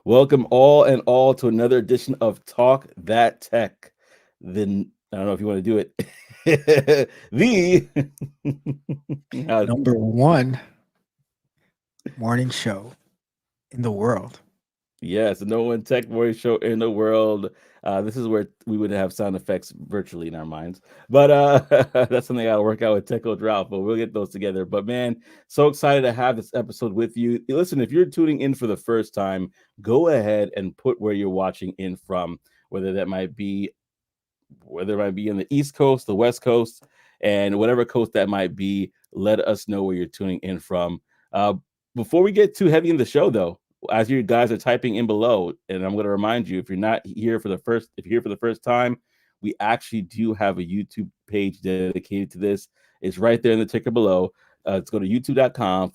Welcome all and all to another edition of Talk That Tech. Then I don't know if you want to do it. the uh, Number one morning show in the world. yes, the no one tech voice show in the world. This is where we would have sound effects virtually in our minds, but that's something I got to work out with Tech Coach Ralp. But we'll get those together. But man, so excited to have this episode with you. Listen, if you're tuning in for the first time, go ahead and put where you're watching in from, whether that might be whether it might be in the East Coast, the West Coast, and whatever coast that might be. Let us know where you're tuning in from. Uh, Before we get too heavy in the show, though, as you guys are typing in below, and I'm going to remind you, if you're here for the first time, we actually do have a YouTube page dedicated to this. It's right there in the ticker below. Let's go to youtube.com/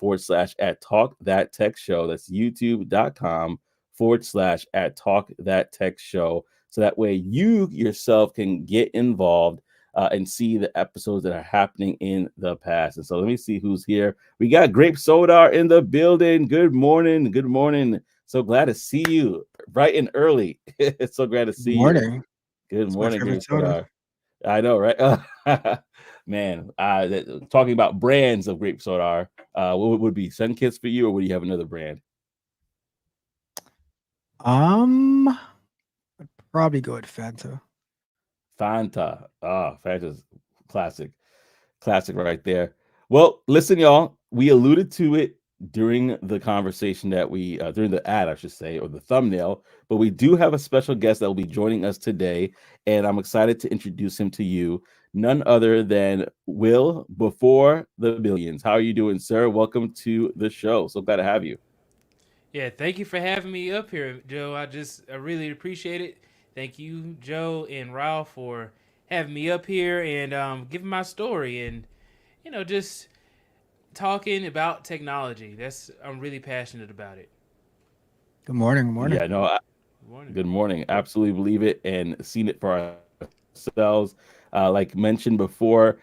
at Talk That Tech Show. That's youtube.com/ at Talk That Tech Show. So that way you yourself can get involved and see the episodes that are happening in the past. And so let me see who's here. We got Grape Sodar in the building. Good morning. Good morning. So glad to see you bright and early. It's so glad to Good see you. morning. Good It's my morning, favorite Grape soda. Sodar. I know, right? Man, talking about brands of grape soda, what would be Sunkist for you, or would you have another brand? Um, I'd probably go with Fanta. Fanta. Fanta's classic. Classic right there. Well, listen, y'all. We alluded to it during the conversation that during the ad, I should say, or the thumbnail. But we do have a special guest that will be joining us today, and I'm excited to introduce him to you. None other than Will before the billions. How are you doing, sir? Welcome to the show. So glad to have you. Yeah, thank you for having me up here, Joe. I really appreciate it. Thank you, Joe and Ralph, for having me up here and giving my story and just talking about technology. That's I'm really passionate about it. Good morning. Good morning. Yeah, no, Good morning. good morning. Absolutely believe it and seen it for ourselves. Like mentioned before,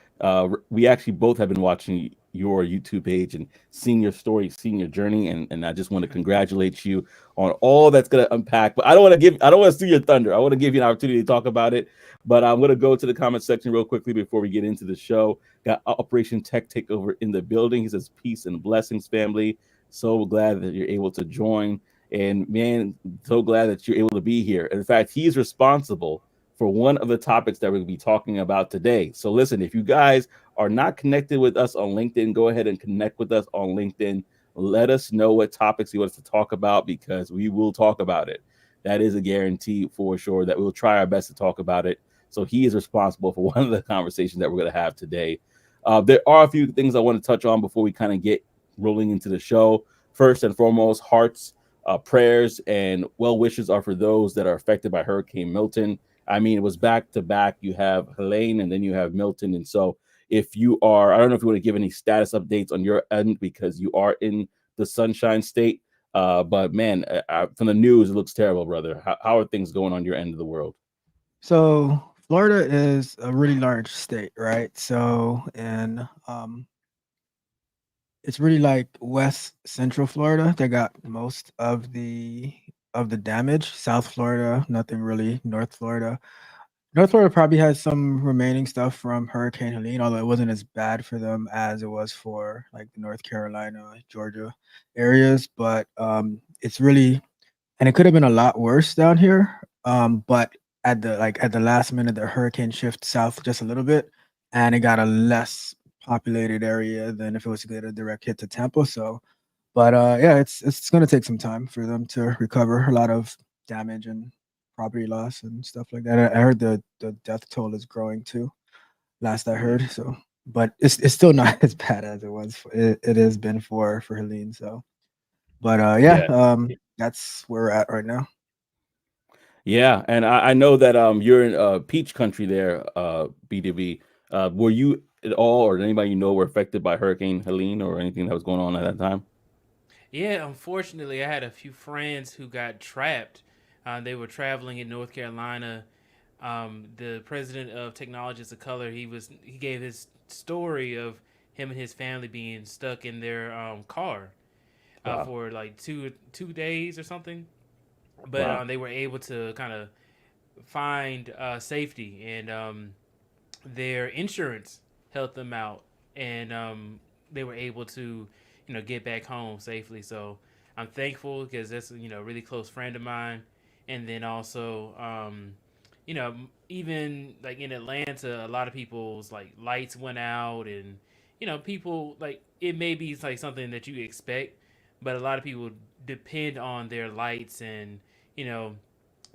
we actually both have been watching your YouTube page and seeing your story, seeing your journey, and I just want to congratulate you on all that's going to unpack. But I don't want to steal your thunder. I want to give you an opportunity to talk about it. But I'm going to go to the comment section real quickly before we get into the show. Got Operation Tech Takeover in the building. He says, "Peace and blessings, family. So glad that you're able to join." And man, so glad that you're able to be here. In fact, he's responsible for one of the topics that we're going to be talking about today. So listen, if you guys are not connected with us on LinkedIn, go ahead and connect with us on LinkedIn. Let us know what topics you want us to talk about because we will talk about it. That is a guarantee for sure that we'll try our best to talk about it. So he is responsible for one of the conversations that we're going to have today. There are a few things I want to touch on before we kind of get rolling into the show. First and foremost, hearts, prayers, and well wishes are for those that are affected by Hurricane Milton. I mean, it was back to back. You have Helene and then you have Milton. And so, if you are, I don't know if you want to give any status updates on your end because you are in the Sunshine State. But man, from the news, it looks terrible, brother. How are things going on your end of the world? So Florida is a really large state, right? So it's really like West Central Florida. They got most of the damage. South Florida, nothing really. North Florida. North Florida probably has some remaining stuff from Hurricane Helene, although it wasn't as bad for them as it was for like the North Carolina, Georgia areas. But it's really, and it could have been a lot worse down here. But at the last minute, the hurricane shifted south just a little bit, and it got a less populated area than if it was to get a direct hit to Tampa. So, but yeah, it's gonna take some time for them to recover a lot of damage and property loss and stuff like that. I heard the death toll is growing too. Last I Yeah. heard, so but it's still not as bad as it was. It has been for Helene. So, but yeah, Yeah. that's where we're at right now. Yeah, and I know that you're in Peach Country there, BDB. Were you at all, or anybody you know, were affected by Hurricane Helene or anything that was going on at that time? Yeah, unfortunately, I had a few friends who got trapped. They were traveling in North Carolina. The president of Technologists of Color, he gave his story of him and his family being stuck in their car Wow. for like two days or something. but Wow. they were able to kind of find safety, and their insurance helped them out, and they were able to, get back home safely. So I'm thankful because that's a really close friend of mine, and then also, even like in Atlanta, a lot of people's like lights went out, and people like it may be like something that you expect, but a lot of people depend on their lights, and you know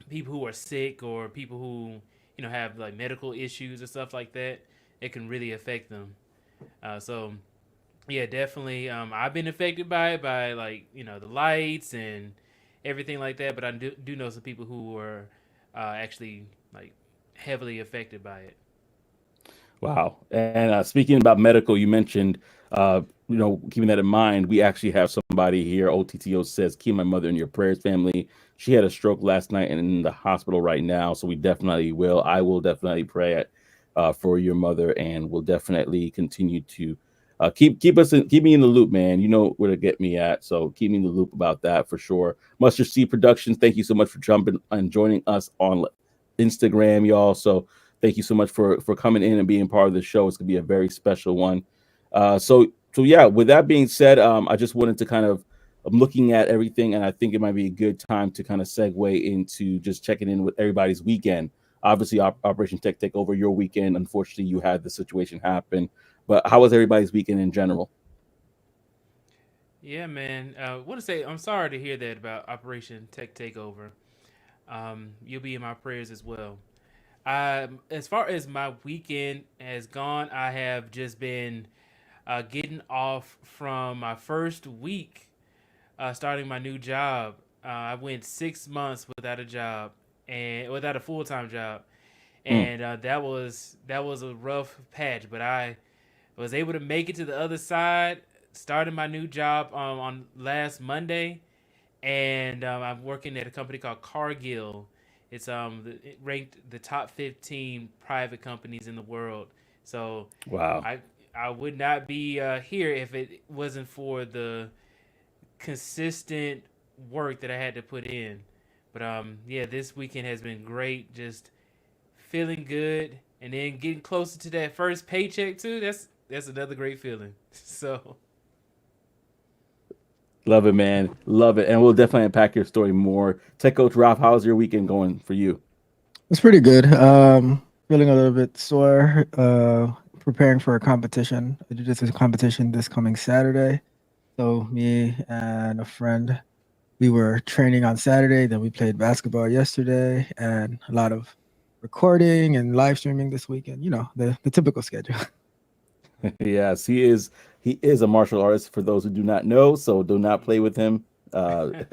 people who are sick or people who have like medical issues and stuff like that, it can really affect them. So yeah, definitely. I've been affected by it, by like the lights and everything like that. But I do know some people who were actually like heavily affected by it. Wow. And speaking about medical, you mentioned, keeping that in mind, we actually have somebody here. OTTO says, keep my mother in your prayers, family. She had a stroke last night and in the hospital right now. So we definitely will. I will definitely pray for your mother, and we'll definitely continue to keep me in the loop, man. You know where to get me at. So keep me in the loop about that for sure. Mustard Seed Productions, thank you so much for jumping and joining us on Instagram, y'all. So thank you so much for coming in and being part of the show. It's gonna be a very special one. So yeah. With that being said, I just wanted to kind of I'm looking at everything, and I think it might be a good time to kind of segue into just checking in with everybody's weekend. Obviously, Operation Tech take over your weekend. Unfortunately, you had the situation happen. But how was everybody's weekend in general? Yeah, man. Want to say I'm sorry to hear that about Operation Tech Takeover. You'll be in my prayers as well. As far as my weekend has gone, I have just been getting off from my first week starting my new job. I went 6 months without a job and without a full time job, Mm, and that was a rough patch. But I was able to make it to the other side. Started my new job on last Monday, and I'm working at a company called Cargill. It's it ranked the top 15 private companies in the world. So wow. I I would not be here if it wasn't for the consistent work that I had to put in. But yeah, this weekend has been great. Just feeling good, and then getting closer to that first paycheck too. That's another great feeling. So Love it, man. Love it. And we'll definitely unpack your story more. Tech Coach Ralph, how's your weekend going for you? It's pretty good. Feeling a little bit sore. Preparing for a competition. I did this competition this coming Saturday. So me and a friend, we were training on Saturday. Then we played basketball yesterday, and a lot of recording and live streaming this weekend. You know, the typical schedule. Yes, he is a martial artist for those who do not know, so do not play with him. Uh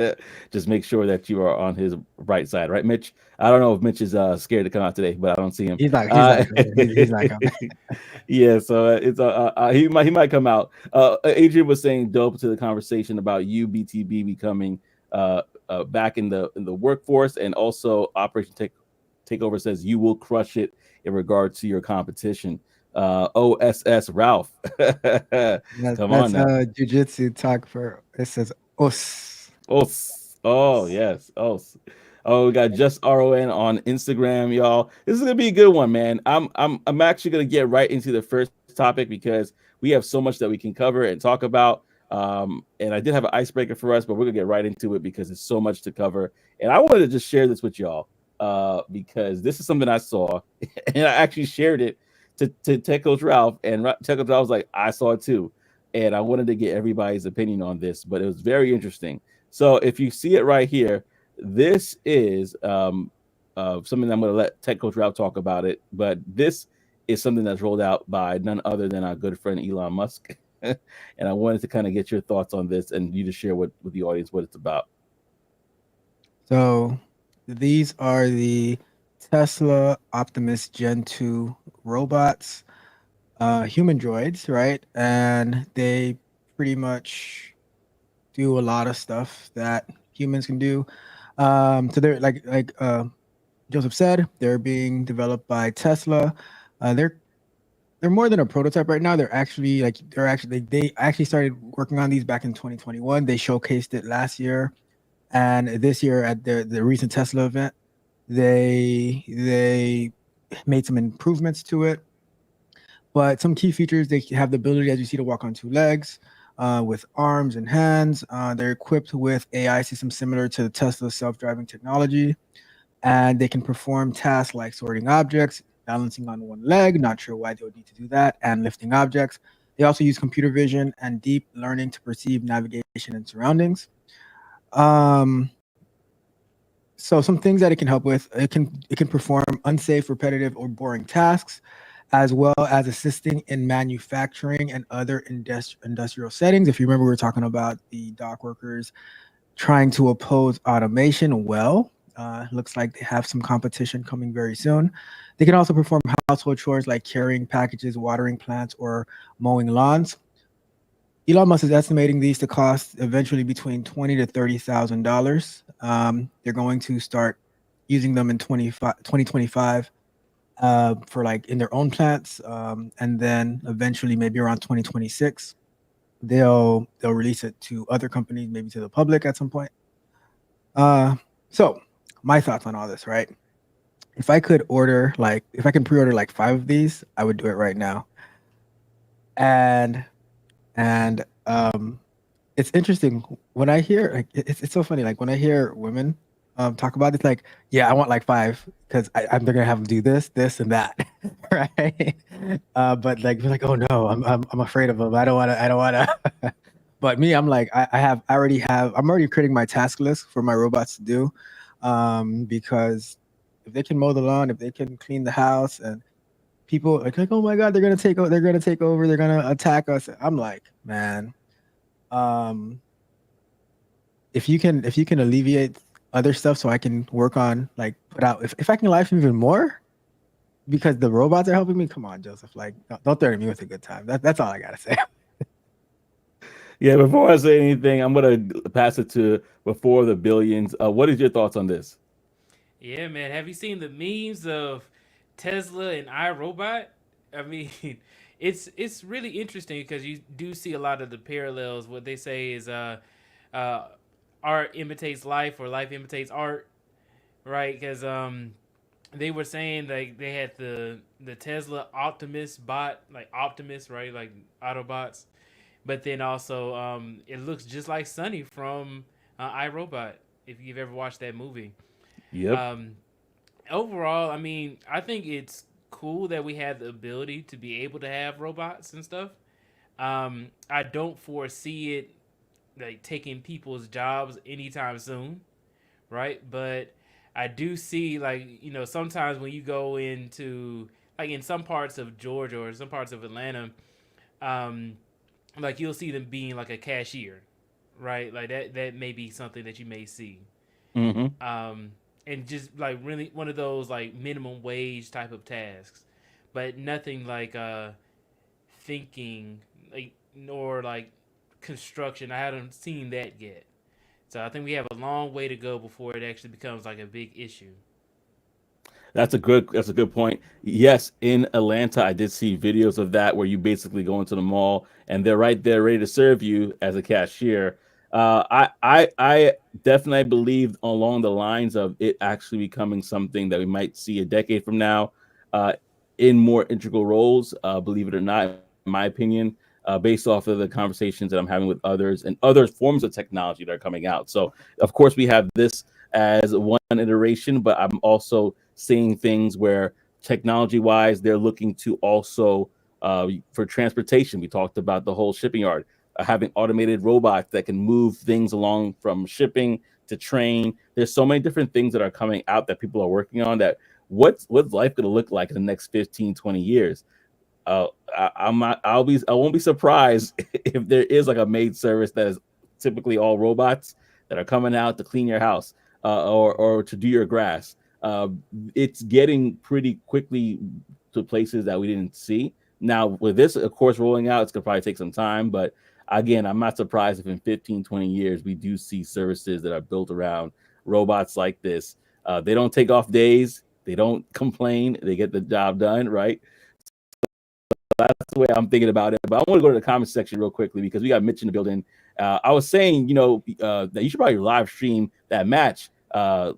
just make sure that you are on his right side, right, Mitch? I don't know if Mitch is scared to come out today, but I don't see him. He's not coming. He's not coming. Yeah, so it's he might come out. Adrian was saying dope to the conversation about you BTB becoming back in the workforce, and also Operation Takeover says you will crush it in regard to your competition. OSS Ralph. Come on That's now. jujitsu talk for it says us. Oh, oh yes. Oh, we got just RON on Instagram, y'all. This is gonna be a good one, man. I'm actually gonna get right into the first topic because we have so much that we can cover and talk about. And I did have an icebreaker for us, but we're gonna get right into it because there's so much to cover. And I wanted to just share this with y'all because this is something I saw, and I actually shared it to Tech Coach Ralph, and Tech Coach Ralph was like, I saw it too, and I wanted to get everybody's opinion on this, but it was very interesting. So if you see it right here, this is something I'm going to let Tech Coach Ralph talk about it, but this is something that's rolled out by none other than our good friend Elon Musk. And I wanted to kind of get your thoughts on this and you to share with the audience what it's about. So these are the Tesla Optimus Gen 2 robots, human droids, right? And they pretty much do a lot of stuff that humans can do. So they're like Joseph said, they're being developed by Tesla. They're more than a prototype right now. They're actually they actually started working on these back in 2021. They showcased it last year And this year at the recent Tesla event, they made some improvements to it. But some key features, they have the ability, as you see, to walk on two legs, with arms and hands. They're equipped with AI systems similar to the Tesla self-driving technology, and they can perform tasks like sorting objects, balancing on one leg, not sure why they would need to do that, and lifting objects. They also use computer vision and deep learning to perceive navigation and surroundings. Um, so some things that it can help with, it can perform unsafe, repetitive, or boring tasks, as well as assisting in manufacturing and other industrial settings. If you remember, we were talking about the dock workers trying to oppose automation. Well, looks like they have some competition coming very soon. They can also perform household chores like carrying packages, watering plants, or mowing lawns. Elon Musk is estimating these to cost eventually between $20,000 to $30,000. They're going to start using them in 2025 for like in their own plants, and then eventually maybe around 2026 they'll release it to other companies, maybe to the public at some point. So my thoughts on all this, right? If I could order like if I can pre-order like 5 of these, I would do it right now. And and it's interesting when I hear like it's so funny like when I hear women talk about this like yeah I want like 5 because I'm they're gonna have them do this and that right but like we're like oh no I'm afraid of them I don't want to but me I'm like I'm already creating my task list for my robots to do because if they can mow the lawn, if they can clean the house, and people like oh my god they're gonna take over, they're gonna attack us. I'm like man, um if you can alleviate other stuff so I can work on like put out if I can life even more because the robots are helping me, come on Joseph, like don't threaten me with a good time. That's all I gotta say. Yeah, before I say anything, I'm gonna pass it to before the billions. What is your thoughts on this? Yeah, man. Have you seen the memes of Tesla and iRobot? I mean, it's really interesting because you do see a lot of the parallels. What they say is uh art imitates life or life imitates art, right? Because they were saying like they had the Tesla Optimus bot, like Optimus, right? Like Autobots. But then also it looks just like Sunny from iRobot, if you've ever watched that movie. Yep. Um, Overall, I mean, I think it's cool that we have the ability to be able to have robots and stuff. I don't foresee it like taking people's jobs anytime soon, right? But I do see like sometimes when you go into like in some parts of Georgia or some parts of Atlanta, um, like you'll see them being like a cashier, right? Like that may be something that you may see. Mm-hmm. um, and just like really one of those like minimum wage type of tasks, but nothing like thinking like nor like construction. I haven't seen that yet, so I think we have a long way to go before it actually becomes like a big issue. That's a good point. Yes, in Atlanta, I did see videos of that where you basically go into the mall and they're right there ready to serve you as a cashier. I definitely believe along the lines of it actually becoming something that we might see a decade from now, uh, in more integral roles. Believe it or not, in my opinion, based off of the conversations that I'm having with others and other forms of technology that are coming out. So, of course, we have this as one iteration, but I'm also seeing things where technology wise, they're looking to also for transportation. We talked about the whole shipping yard, having automated robots that can move things along from shipping to train. There's so many different things that are coming out that people are working on that what's life going to look like in the next 15, 20 years. I'm not. I won't be surprised if there is like a maid service that is typically all robots that are coming out to clean your house, or to do your grass. Uh, it's getting pretty quickly to places that we didn't see. Now with this, of course, rolling out, it's gonna probably take some time, but again, I'm not surprised if in 15, 20 years we do see services that are built around robots like this. They don't take off days. They don't complain. They get the job done, right? That's the way I'm thinking about it. But I want to go to the comment section real quickly because we got Mitch in the building. I was saying, that you should probably live stream that match. But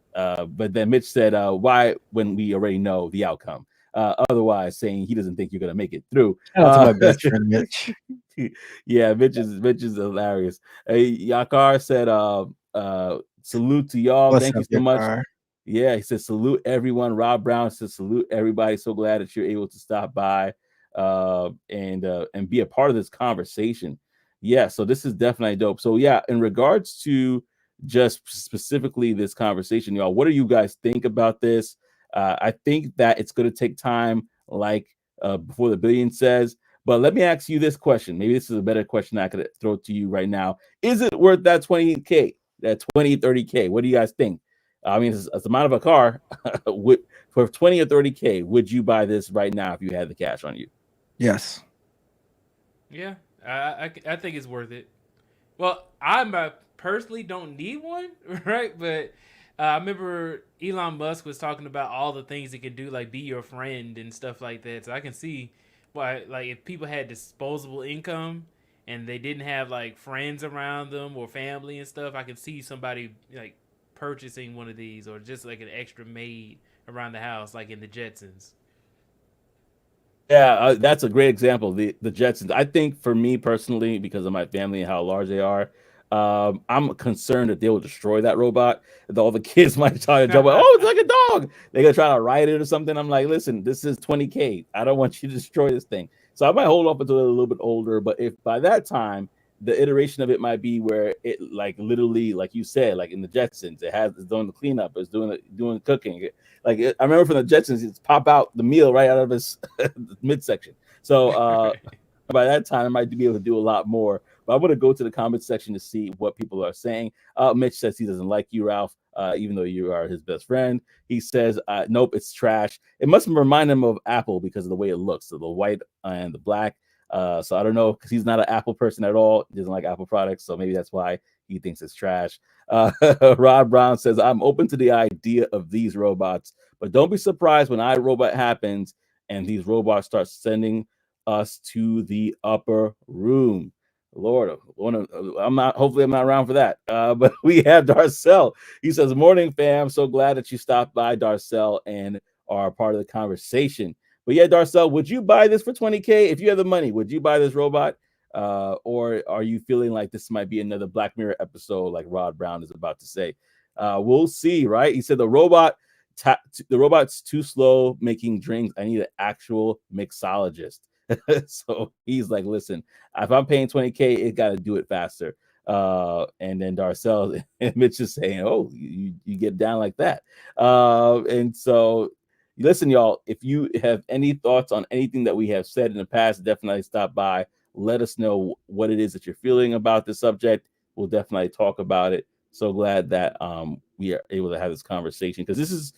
then Mitch said, why when we already know the outcome? Otherwise, saying he doesn't think you're going to make it through. Shout out to my best friend Mitch. Yeah, Mitch is hilarious. Hey, Yakar said, salute to y'all. What's Thank you up, so much. Yakar? Yeah, he says salute everyone. Rob Brown says salute everybody. So glad that you're able to stop by and be a part of this conversation. Yeah, so this is definitely dope. So yeah, in regards to just specifically this conversation, y'all, what do you guys think about this? I think that it's going to take time, like before the billion says. But let me ask you this question. Maybe this is a better question I could throw to you right now. Is it worth that 20K, that 20, 30K? What do you guys think? I mean, it's the amount of a car. For 20 or 30K, would you buy this right now if you had the cash on you? Yes. Yeah, I think it's worth it. Well, I personally don't need one, right? But I remember Elon Musk was talking about all the things it can do, like be your friend and stuff like that. So I can see why, like, if people had disposable income and they didn't have like friends around them or family and stuff, I can see somebody like purchasing one of these or just like an extra maid around the house, like in the Jetsons. Yeah, that's a great example. The Jetsons. I think for me personally, because of my family and how large they are, I'm concerned that they will destroy that robot. That all the kids might try to jump. Oh, it's like a dog. They're gonna try to ride it or something. I'm like, listen, this is 20K. I don't want you to destroy this thing. So I might hold off until they're a little bit older. But if by that time the iteration of it might be where it like literally, like you said, like in the Jetsons, it's doing the cleanup, it's doing the cooking. Like I remember from the Jetsons, it's pop out the meal right out of his midsection. So Right. by that time, I might be able to do a lot more. But I'm going to go to the comment section to see what people are saying. Mitch says he doesn't like you, Ralph, even though you are his best friend. He says, nope, it's trash. It must remind him of Apple because of the way it looks, so the white and the black. So I don't know because he's not an Apple person at all. He doesn't like Apple products, so maybe that's why he thinks it's trash. Rod Brown says, I'm open to the idea of these robots, but don't be surprised when iRobot happens and these robots start sending us to the upper room. Lord, I'm not. Hopefully, I'm not around for that. But we have Darcel. He says, "Morning, fam. So glad that you stopped by, Darcel, and are part of the conversation." But yeah, Darcel, would you buy this for 20K if you have the money? Would you buy this robot, or are you feeling like this might be another Black Mirror episode, like Rod Brown is about to say? We'll see, right? He said the robot's too slow making drinks. I need an actual mixologist. So he's like, listen, if I'm paying 20K, it got to do it faster. And then Darcel and Mitch is saying, oh, you get down like that. And so listen, y'all, if you have any thoughts on anything that we have said in the past, definitely stop by. Let us know what it is that you're feeling about the subject. We'll definitely talk about it. So glad that we are able to have this conversation because this is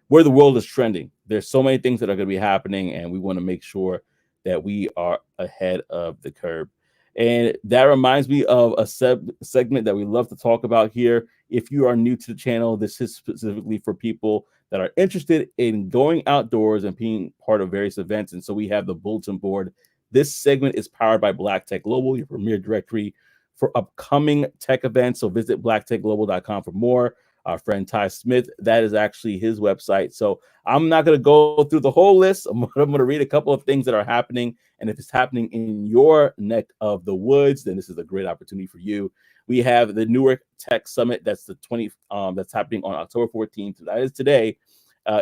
where the world is trending. There's so many things that are going to be happening, and we want to make sure that we are ahead of the curve. And that reminds me of a segment that we love to talk about here. If you are new to the channel, this is specifically for people that are interested in going outdoors and being part of various events. And so we have the bulletin board. This segment is powered by Black Tech Global, your premier directory for upcoming tech events. So visit blacktechglobal.com for more. Our friend Ty Smith, that is actually his website. So I'm not going to go through the whole list. I'm going to read a couple of things that are happening. And if it's happening in your neck of the woods, then this is a great opportunity for you. We have the Newark Tech Summit. That's the 20. That's happening on October 14th. That is today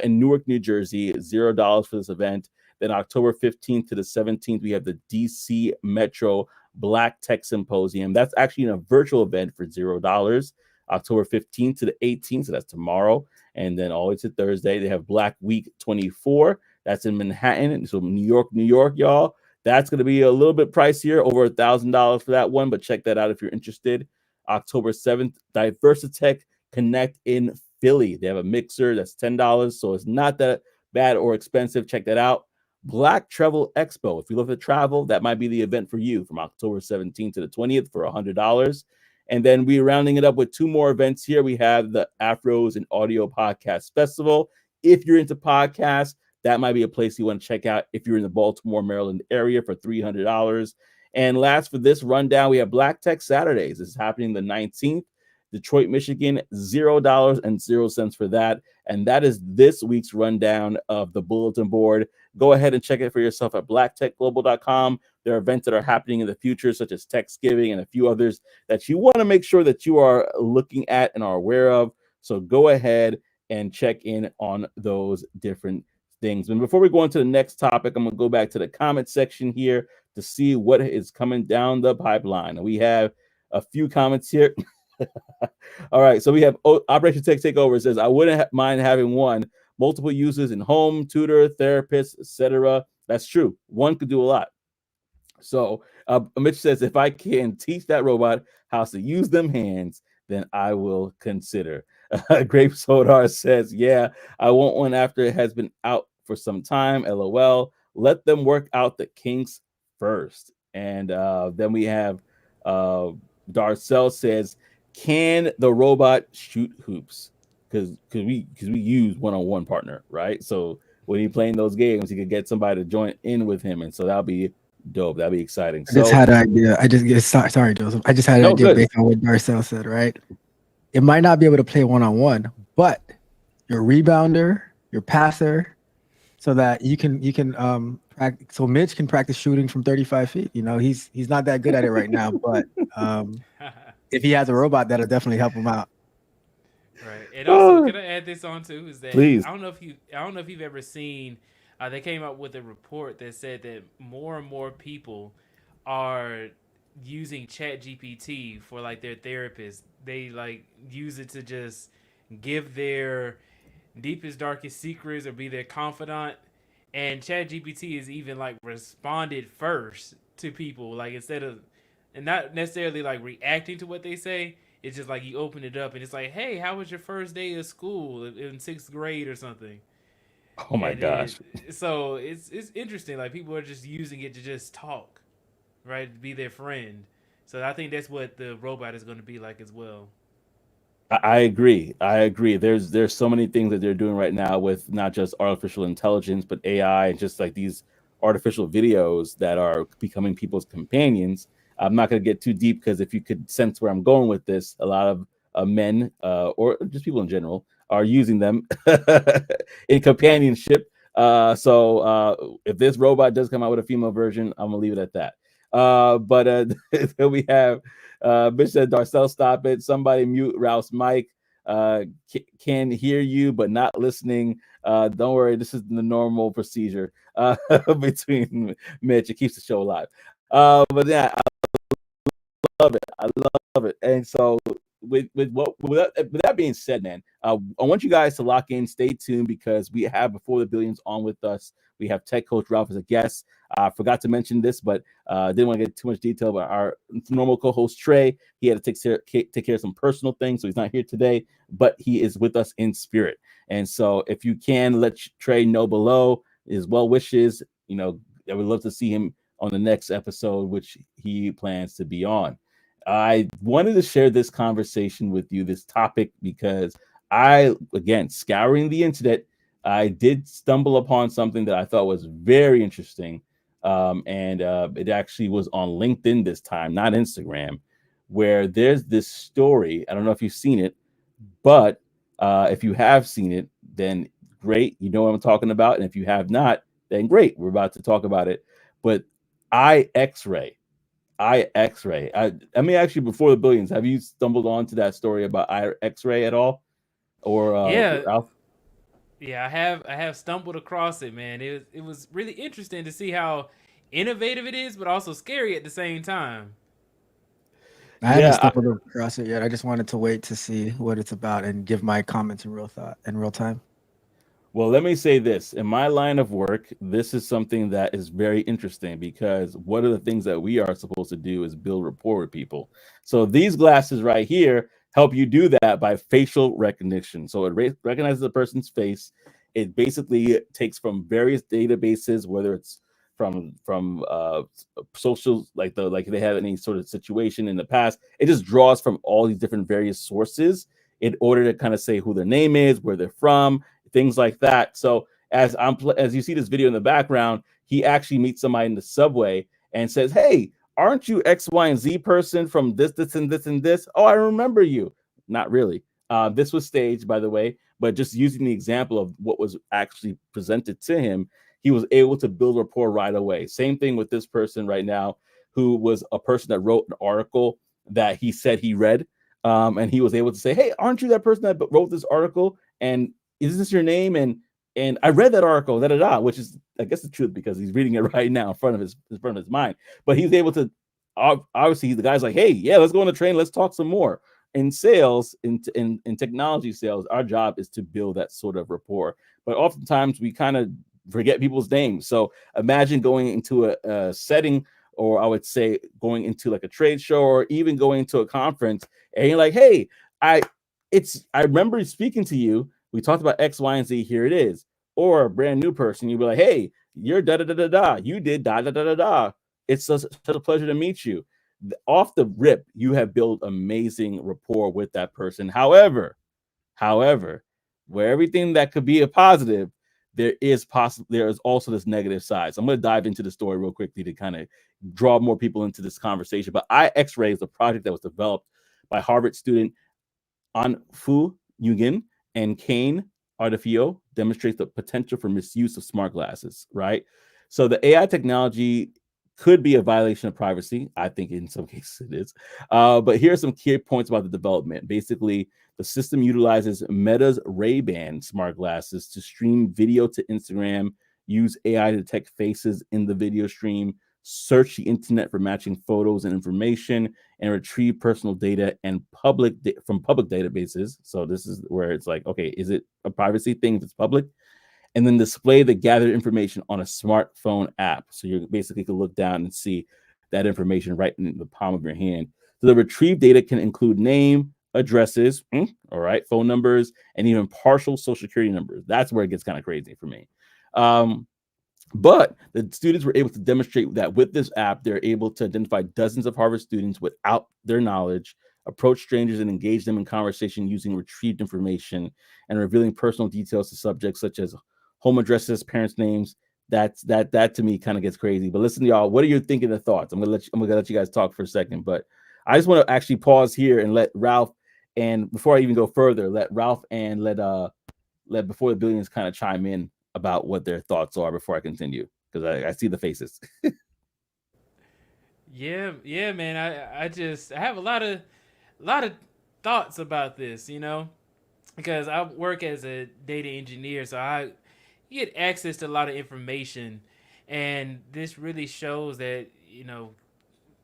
in Newark, New Jersey. $0 for this event. Then October 15th to the 17th, we have the DC Metro Black Tech Symposium. That's actually a virtual event for $0. October 15th to the 18th, so that's tomorrow. And then all the way to Thursday, they have Black Week 24. That's in Manhattan. So New York, y'all. That's going to be a little bit pricier, over $1,000 for that one, but check that out if you're interested. October 7th, Diversitech Connect in Philly. They have a mixer that's $10, so it's not that bad or expensive. Check that out. Black Travel Expo. If you love to travel, that might be the event for you from October 17th to the 20th for $100. And then we're rounding it up with two more events here. We have the Afros and Audio Podcast Festival. If you're into podcasts, that might be a place you want to check out if you're in the Baltimore, Maryland area for $300. And last for this rundown, we have Black Tech Saturdays. This is happening the 19th. Detroit, Michigan, $0.00 for that. And that is this week's rundown of the bulletin board. Go ahead and check it for yourself at blacktechglobal.com. There are events that are happening in the future, such as Techsgiving and a few others that you want to make sure that you are looking at and are aware of. So go ahead and check in on those different things. And before we go into the next topic, I'm going to go back to the comment section here to see what is coming down the pipeline. And we have a few comments here. All right, so we have Operation Tech Takeover says, I wouldn't mind having one, multiple uses in home, tutor, therapist, etc. That's true. One could do a lot. So Mitch says, if I can teach that robot how to use them hands, then I will consider. Grape Sodar says, yeah, I want one after it has been out for some time. LOL. Let them work out the kinks first. And then we have Darcel says, can the robot shoot hoops? Because we use one-on-one partner, right? So when he's playing those games, he could get somebody to join in with him, and so that'll be dope. That'd be exciting. I just had an idea. Sorry, Joseph. I just had an idea based on what Darcel said, right? It might not be able to play one-on-one, but your rebounder, your passer, so that you can practice. So Mitch can practice shooting from 35 feet. You know, he's not that good at it right now, but if he has a robot, that'll definitely help him out. Right. And also, can I add this on too? Is that please? I don't know if you've ever seen. They came out with a report that said that more and more people are using ChatGPT for like their therapist. They like use it to just give their deepest, darkest secrets or be their confidant. And ChatGPT is even like responded first to people, like instead of, and not necessarily like reacting to what they say. It's just like you open it up and it's like, hey, how was your first day of school in 6th grade or something? Oh my gosh. So it's interesting. Like people are just using it to just talk, right? To be their friend. So I think that's what the robot is going to be like as well. I agree. There's so many things that they're doing right now with not just artificial intelligence, but AI, and just like these artificial videos that are becoming people's companions. I'm not going to get too deep because if you could sense where I'm going with this, a lot of men or just people in general are using them in companionship. So if this robot does come out with a female version, I'm gonna leave it at that. But then we have Bitch said, Darcel, stop it. Somebody mute Ralph's mic. Can hear you, but not listening. Don't worry, this is the normal procedure between Mitch. It keeps the show alive. But yeah, love it. I love it. And so with that being said, man, I want you guys to lock in, stay tuned, because we have Before the Billions on with us. We have Tech Coach Ralp as a guest. I forgot to mention this, but didn't want to get too much detail about our normal co-host Trey. He had to take care of some personal things, so he's not here today, but he is with us in spirit. And so if you can let Trey know below his well wishes, you know, I would love to see him on the next episode, which he plans to be on. I wanted to share this conversation with you, this topic, because again, scouring the internet, I did stumble upon something that I thought was very interesting. And it actually was on LinkedIn this time, not Instagram, where there's this story. I don't know if you've seen it, but if you have seen it, then great. You know what I'm talking about. And if you have not, then great. We're about to talk about it. But I-XRAY. I-XRAY. I mean, actually, Before the Billions, have you stumbled onto that story about I-XRAY at all? Or Ralph? Yeah, I have stumbled across it, man. It was really interesting to see how innovative it is, but also scary at the same time. I haven't stumbled across it yet. I just wanted to wait to see what it's about and give my comments in real time. Well, let me say this. In my line of work, this is something that is very interesting, because one of the things that we are supposed to do is build rapport with people. So these glasses right here help you do that by facial recognition. So it recognizes a person's face. It basically takes from various databases, whether it's from social, like they have any sort of situation in the past. It just draws from all these different various sources in order to kind of say who their name is, where they're from, things like that. So as you see this video in the background, he actually meets somebody in the subway and says, "Hey, aren't you X, Y, and Z person from this, and this, and this? Oh, I remember you. Not really. This was staged, by the way, but just using the example of what was actually presented to him, he was able to build rapport right away. Same thing with this person right now, who was a person that wrote an article that he said he read. And he was able to say, "Hey, aren't you that person that wrote this article? And is this your name?" And I read that article, da da da, which is, I guess, the truth because he's reading it right now in front of his mind. But he's able to, obviously, the guy's like, "Hey, yeah, let's go on the train, let's talk some more." In sales, in technology sales, our job is to build that sort of rapport. But oftentimes we kind of forget people's names. So imagine going into a setting, or I would say going into like a trade show, or even going to a conference, and you're like, "Hey, I remember speaking to you. We talked about X, Y, and Z. Here it is." Or a brand new person, you'd be like, "Hey, you're da da da da da. You did da da da da da. It's such a pleasure to meet you." Off the rip, you have built amazing rapport with that person. However, where everything that could be a positive, there is also this negative side. So I'm going to dive into the story real quickly to kind of draw more people into this conversation. But I-XRAY is a project that was developed by Harvard student AnhPhu, Nguyen, and Caine, Ardayfio, demonstrates the potential for misuse of smart glasses, right? So the AI technology could be a violation of privacy. I think in some cases it is. But here are some key points about the development. Basically, the system utilizes Meta's Ray-Ban smart glasses to stream video to Instagram, use AI to detect faces in the video stream, search the internet for matching photos and information, and retrieve personal data and from public databases. So this is where it's like, okay, is it a privacy thing if it's public? And then display the gathered information on a smartphone app. So you basically can look down and see that information right in the palm of your hand. So the retrieved data can include name, addresses, all right, phone numbers, and even partial social security numbers. That's where it gets kind of crazy for me. But the students were able to demonstrate that with this app, they're able to identify dozens of Harvard students without their knowledge, approach strangers and engage them in conversation using retrieved information, and revealing personal details to subjects such as home addresses, parents' names. That to me kind of gets crazy. But listen, y'all, what are you thinking of thoughts? I'm gonna let you guys talk for a second, but I just want to actually pause here and let Ralph, and before I even go further, let Ralph and let Before the Billions kind of chime in about what their thoughts are before I continue, because I see the faces. Yeah, man. I have a lot of thoughts about this, because I work as a data engineer, so I get access to a lot of information, and this really shows that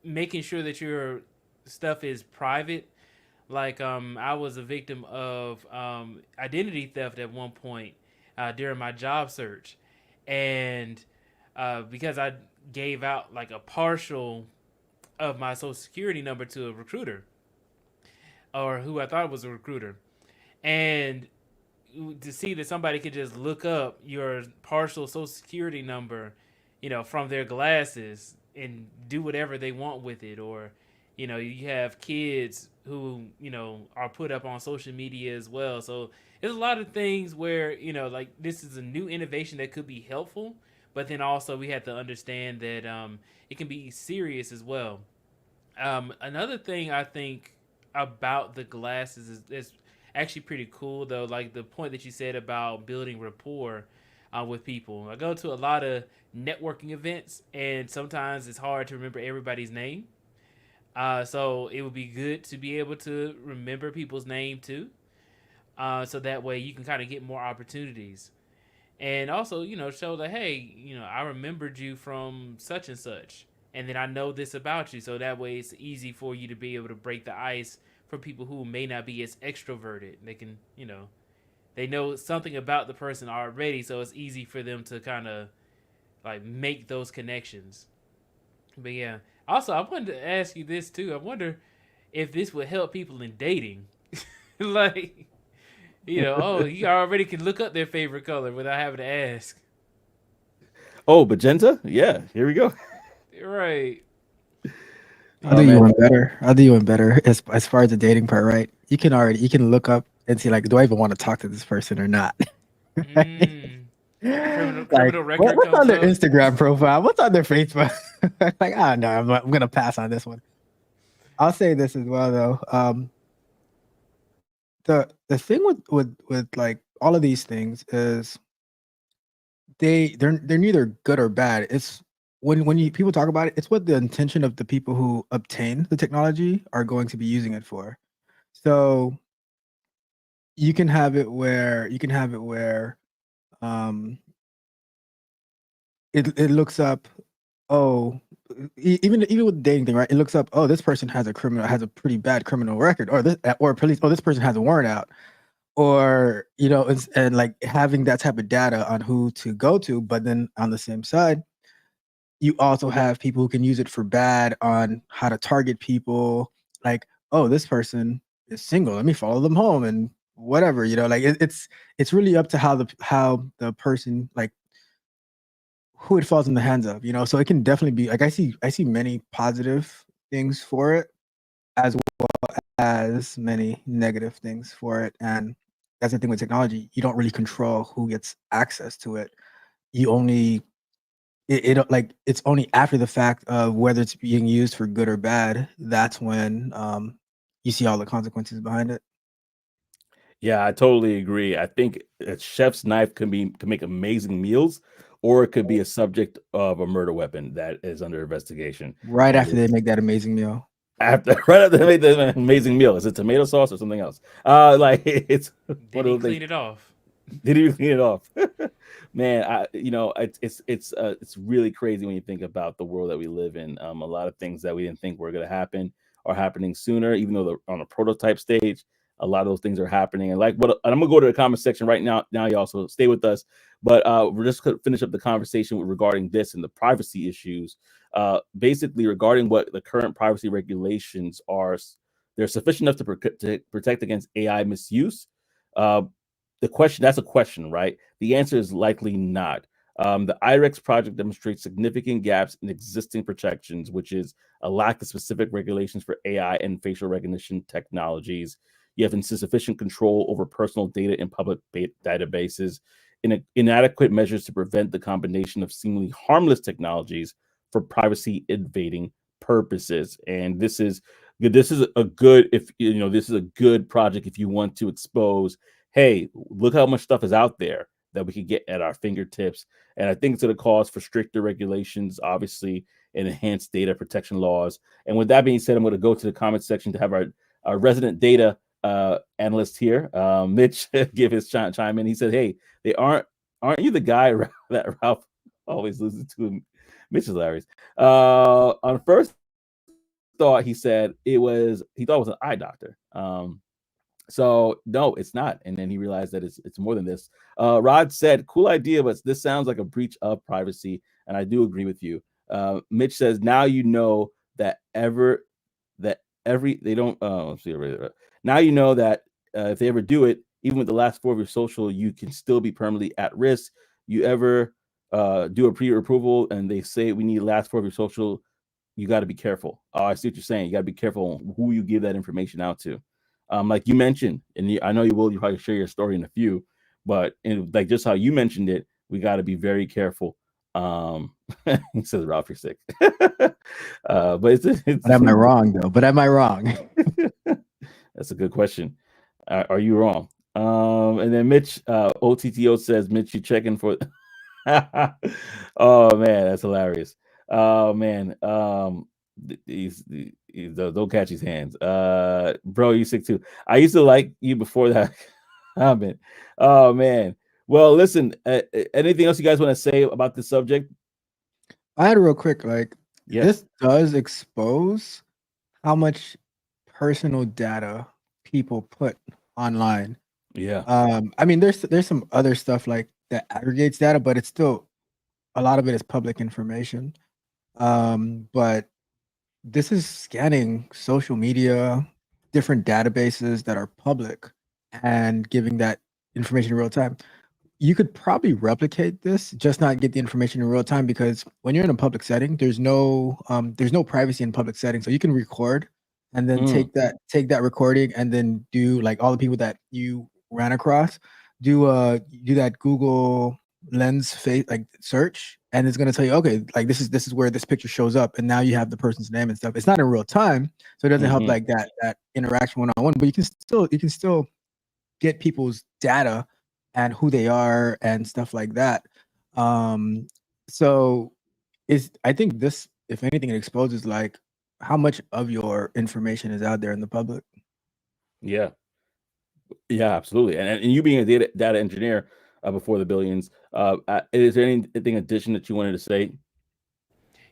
making sure that your stuff is private. Like I was a victim of identity theft at one point during my job search, and because I gave out like a partial of my social security number to a recruiter, or who I thought was a recruiter, and to see that somebody could just look up your partial social security number, from their glasses and do whatever they want with it. Or, you have kids who, are put up on social media as well. So there's a lot of things where, like this is a new innovation that could be helpful, but then also we have to understand that it can be serious as well. Another thing I think about the glasses is actually pretty cool though. Like the point that you said about building rapport with people. I go to a lot of networking events, and sometimes it's hard to remember everybody's name. So it would be good to be able to remember people's name too. So that way you can kind of get more opportunities. And also, show that, hey, I remembered you from such and such, and then I know this about you. So that way it's easy for you to be able to break the ice for people who may not be as extroverted. They can, they know something about the person already, so it's easy for them to kind of like make those connections. But yeah, also I wanted to ask you this too. I wonder if this would help people in dating. Like, oh, you already can look up their favorite color without having to ask. Oh, magenta? Yeah, here we go. Right. I'll Oh do you man. one better. I'll do you one better as far as the dating part, right? You can look up and see like, do I even want to talk to this person or not? Right? Mm. criminal record what's comes on their up. Instagram profile? What's on their Facebook? Like, I don't know. I'm gonna pass on this one. I'll say this as well, though. The thing with like all of these things is they're neither good or bad. It's when you people talk about it, it's what the intention of the people who obtain the technology are going to be using it for. So you can have it where um it looks up, oh, even with the dating thing, right? It looks up, oh, this person has a pretty bad criminal record, or police, oh, this person has a warrant out, or and like having that type of data on who to go to. But then on the same side, you also have people who can use it for bad on how to target people. Like, oh, this person is single, let me follow them home and whatever. Like it's really up to how the person, like, who it falls in the hands of. So it can definitely be like, I see many positive things for it, as well as many negative things for it. And that's the thing with technology, you don't really control who gets access to it. You only like, it's only after the fact of whether it's being used for good or bad, that's when you see all the consequences behind it. Yeah, I totally agree. I think a chef's knife can make amazing meals, or it could be a subject of a murder weapon that is under investigation. Right And after they make that amazing meal. after right after they make the amazing meal, is it tomato sauce or something else? Like it's Did one he of those things. clean it off? Did he clean it off? Man, it's really crazy when you think about the world that we live in. A lot of things that we didn't think were going to happen are happening sooner, even though they're on a prototype stage. A lot of those things are happening, and and I'm gonna go to the comment section right now. Now, y'all, so stay with us. But we're just gonna finish up the conversation regarding this and the privacy issues. Basically, regarding what the current privacy regulations are, they're sufficient enough to protect against AI misuse. Uh, that's a question, right? The answer is likely not. The I-RAY project demonstrates significant gaps in existing protections, which is a lack of specific regulations for AI and facial recognition technologies. You have insufficient control over personal data in public databases, inadequate measures to prevent the combination of seemingly harmless technologies for privacy invading purposes. And this is good. This is a good, if you know, this is a good project if you want to expose, hey, look how much stuff is out there that we could get at our fingertips. And I think it's going to cause for stricter regulations, obviously, and enhanced data protection laws. And with that being said, I'm going to go to the comment section to have our resident data analyst here, Mitch, give his chime in. He said, "Hey, they aren't you the guy that Ralph always listens to?" Mitch is hilarious. On first thought, he thought it was an eye doctor. So no, it's not. And then he realized that it's more than this. Rod said, "Cool idea, but this sounds like a breach of privacy." And I do agree with you. Mitch says, "Now you know that every they don't. Let's see, now you know that if they ever do it, even with the last four of your social, you can still be permanently at risk. You ever do a pre-approval and they say we need last four of your social, you got to be careful. Oh, I see what you're saying. You got to be careful who you give that information out to." Like you mentioned, and I know you probably share your story in a few, but like just how you mentioned it, we got to be very careful. He says, "Ralph, you're sick." But But am I wrong, though? But am I wrong? That's a good question. Are you wrong? And then Mitch OTTO says, "Mitch, you checking for?" Oh man, that's hilarious. Oh man, he's don't catch his hands. Bro, you sick too. I used to like you before that comment. Oh man. Well, listen. Anything else you guys want to say about this subject? I had a real quick, like, Yeah. this does expose how much personal data people put online. Yeah. I mean, there's some other stuff like that aggregates data, but it's still, a lot of it is public information. But this is scanning social media, different databases that are public, and giving that information in real time. You could probably replicate this, just not get the information in real time, because when you're in a public setting, there's no privacy in public settings. So you can record and then take that recording and then do, like, all the people that you ran across, do that Google lens face like search, and it's gonna tell you, okay, like this is where this picture shows up, and now you have the person's name and stuff. It's not in real time, so it doesn't help like that interaction one-on-one, but you can still get people's data and who they are and stuff like that. So I think this, if anything, it exposes like how much of your information is out there in the public. Yeah. Yeah, absolutely. And you being a data engineer before the billions, is there anything addition that you wanted to say?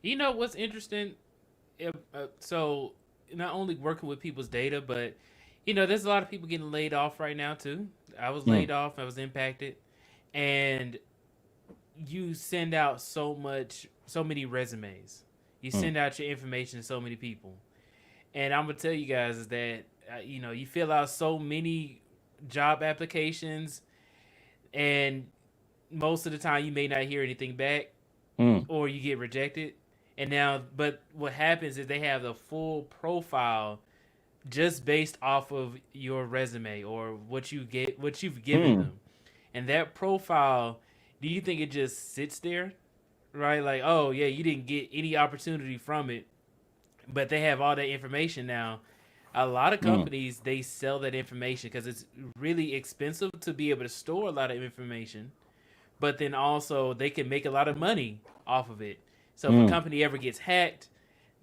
You know what's interesting? So not only working with people's data, but there's a lot of people getting laid off right now too. I was laid off. I was impacted, and you send out so many resumes. You send out your information to so many people, and I'm gonna tell you guys is that you fill out so many job applications, and most of the time you may not hear anything back, or you get rejected. And now, but what happens is they have the full profile just based off of your resume or what you've given them. And that profile, do you think it just sits there? Right? Like, oh yeah, you didn't get any opportunity from it, but they have all that information now. A lot of companies they sell that information because it's really expensive to be able to store a lot of information, but then also they can make a lot of money off of it. So if a company ever gets hacked,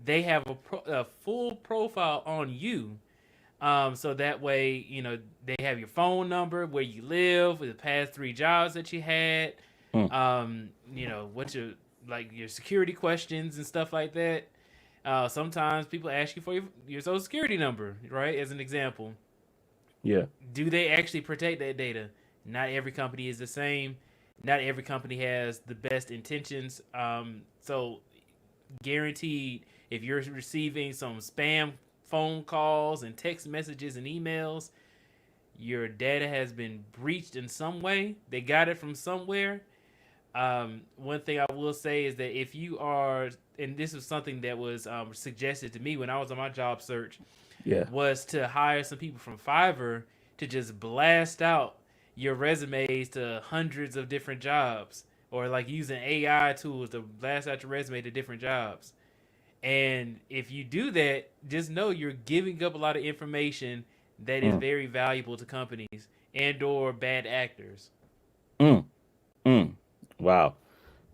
they have a full profile on you. So that way, they have your phone number, where you live, the past 3 jobs that you had, what your security questions and stuff like that. Sometimes people ask you for your social security number, right? As an example. Yeah. Do they actually protect that data? Not every company is the same. Not every company has the best intentions. So guaranteed, if you're receiving some spam phone calls and text messages and emails, your data has been breached in some way. They got it from somewhere. One thing I will say is that if you are, and this was something that was suggested to me when I was on my job search, was to hire some people from Fiverr to just blast out your resumes to hundreds of different jobs, or like using AI tools to blast out your resume to different jobs. And if you do that, just know you're giving up a lot of information that is very valuable to companies and or bad actors. Mm. Mm. Wow.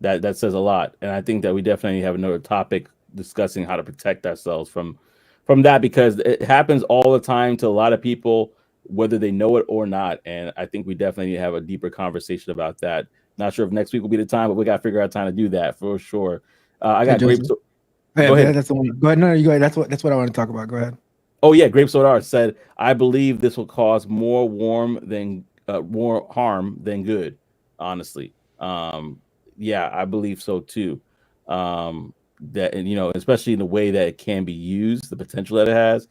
That says a lot. And I think that we definitely have another topic discussing how to protect ourselves from that, because it happens all the time to a lot of people, whether they know it or not. And I think we definitely need to have a deeper conversation about that. Not sure if next week will be the time, but we got to figure out time to do that for sure. I Hey, got Joseph. Go ahead. That's the one. Go ahead. No, you go ahead. That's what I want to talk about. Go ahead. Oh yeah, Grape Soda Art said, "I believe this will cause more harm than good." Honestly, yeah, I believe so too. That, and especially in the way that it can be used, the potential that it has.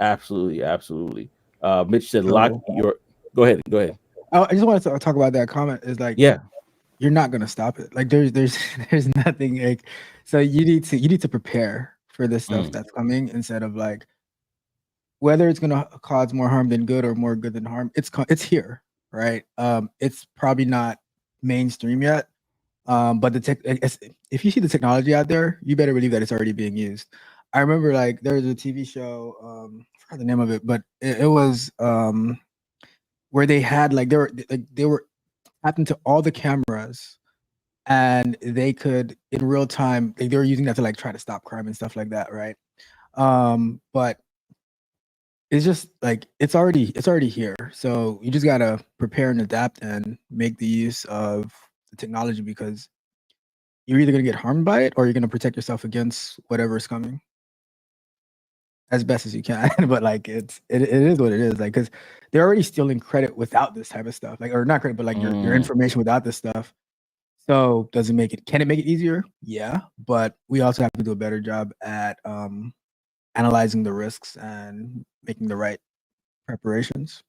Absolutely, absolutely. Mitch said, "Lock So your." Go ahead. Go ahead. I just wanted to talk about that comment. Is like Yeah. you're not gonna stop it. Like there's nothing like. So you need to prepare for this stuff that's coming instead of like whether it's gonna cause more harm than good or more good than harm. It's here, right? It's probably not mainstream yet. But if you see the technology out there, you better believe that it's already being used. I remember like there was a TV show, I forgot the name of it, but it was where they had like they were tapped into all the cameras, and they could in real time they were using that to like try to stop crime and stuff like that, right? But it's just like it's already here. So you just gotta prepare and adapt and make the use of the technology, because you're either gonna get harmed by it or you're gonna protect yourself against whatever is coming as best as you can. But like it is what it is. Like because they're already stealing credit without this type of stuff. Like or not credit, but like your information without this stuff. So does it make it? Can it make it easier? Yeah, but we also have to do a better job at analyzing the risks and making the right preparations.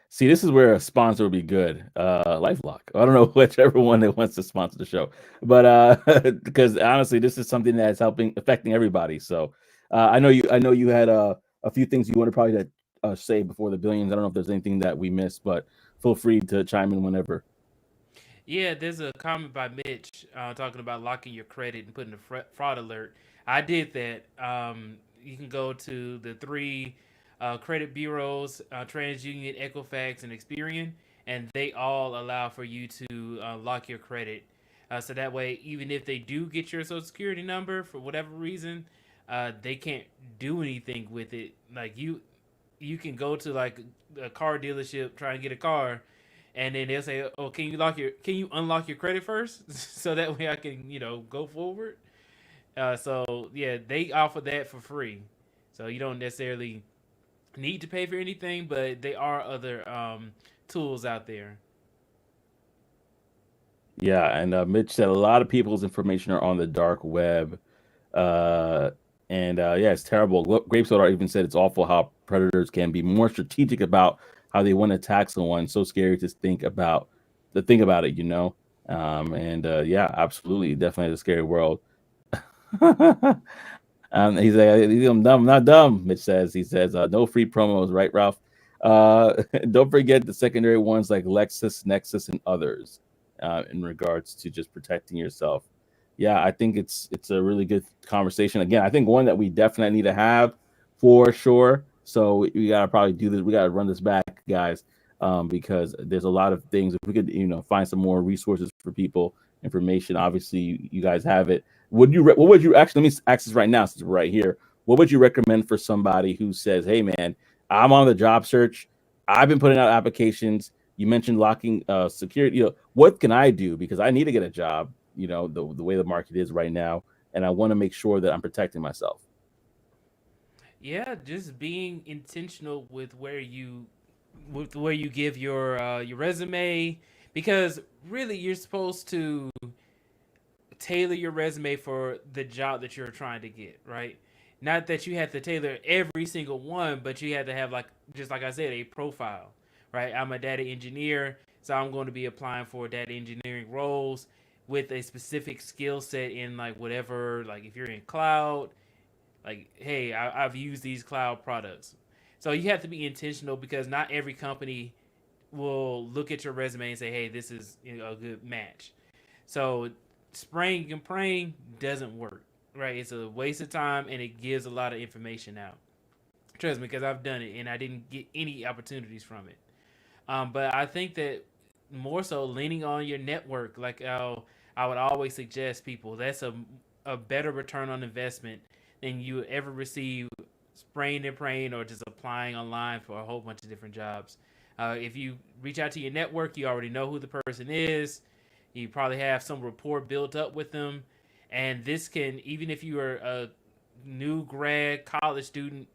See, this is where a sponsor would be good. LifeLock. I don't know whichever one that wants to sponsor the show, but because honestly, this is something that's affecting everybody. So I know you had a few things you want to probably say before the billions. I don't know if there's anything that we missed, but feel free to chime in whenever. Yeah, there's a comment by Mitch talking about locking your credit and putting a fraud alert. I did that. You can go to the three credit bureaus, TransUnion, Equifax, and Experian, and they all allow for you to lock your credit. So that way, even if they do get your social security number for whatever reason, they can't do anything with it. Like you can go to like a car dealership, try and get a car, and then they'll say, "Oh, can you unlock your credit first, so that way I can go forward." So yeah, they offer that for free, so you don't necessarily need to pay for anything, but there are other tools out there. Yeah, and Mitch said a lot of people's information are on the dark web. Uh, and yeah, it's terrible. Grape Soda even said it's awful how predators can be more strategic about how they want to attack someone. So scary to think about it, you know. And yeah, absolutely, definitely a scary world. He's like, I'm dumb, not dumb. Mitch says. He says, no free promos, right, Ralph? Don't forget the secondary ones like Lexus, Nexus, and others. In regards to just protecting yourself. Yeah, I think it's a really good conversation. Again, I think one that we definitely need to have for sure. So we gotta probably do this. We gotta run this back, guys, because there's a lot of things. If we could, find some more resources for people, information. Obviously, you guys have it. What would you actually? Let me ask this right now, since we're right here. What would you recommend for somebody who says, "Hey, man, I'm on the job search. I've been putting out applications. You mentioned locking security. What can I do because I need to get a job? The way the market is right now, and I want to make sure that I'm protecting myself." Yeah, just being intentional with where you give your resume, because really you're supposed to tailor your resume for the job that you're trying to get, right? Not that you have to tailor every single one, but you have to have, like, just like I said, a profile, right? I'm a data engineer, so I'm going to be applying for data engineering roles with a specific skill set in, like, whatever, like if you're in cloud, like, hey, I've used these cloud products. So you have to be intentional, because not every company will look at your resume and say, hey, this is a good match. So spraying and praying doesn't work, right? It's a waste of time, and it gives a lot of information out. Trust me, because I've done it and I didn't get any opportunities from it. But I think that more so leaning on your network, like how I would always suggest people, that's a better return on investment than you ever receive spraying and praying or just applying online for a whole bunch of different jobs. If you reach out to your network, you already know who the person is. You probably have some rapport built up with them. And this can, even if you are a new grad college student,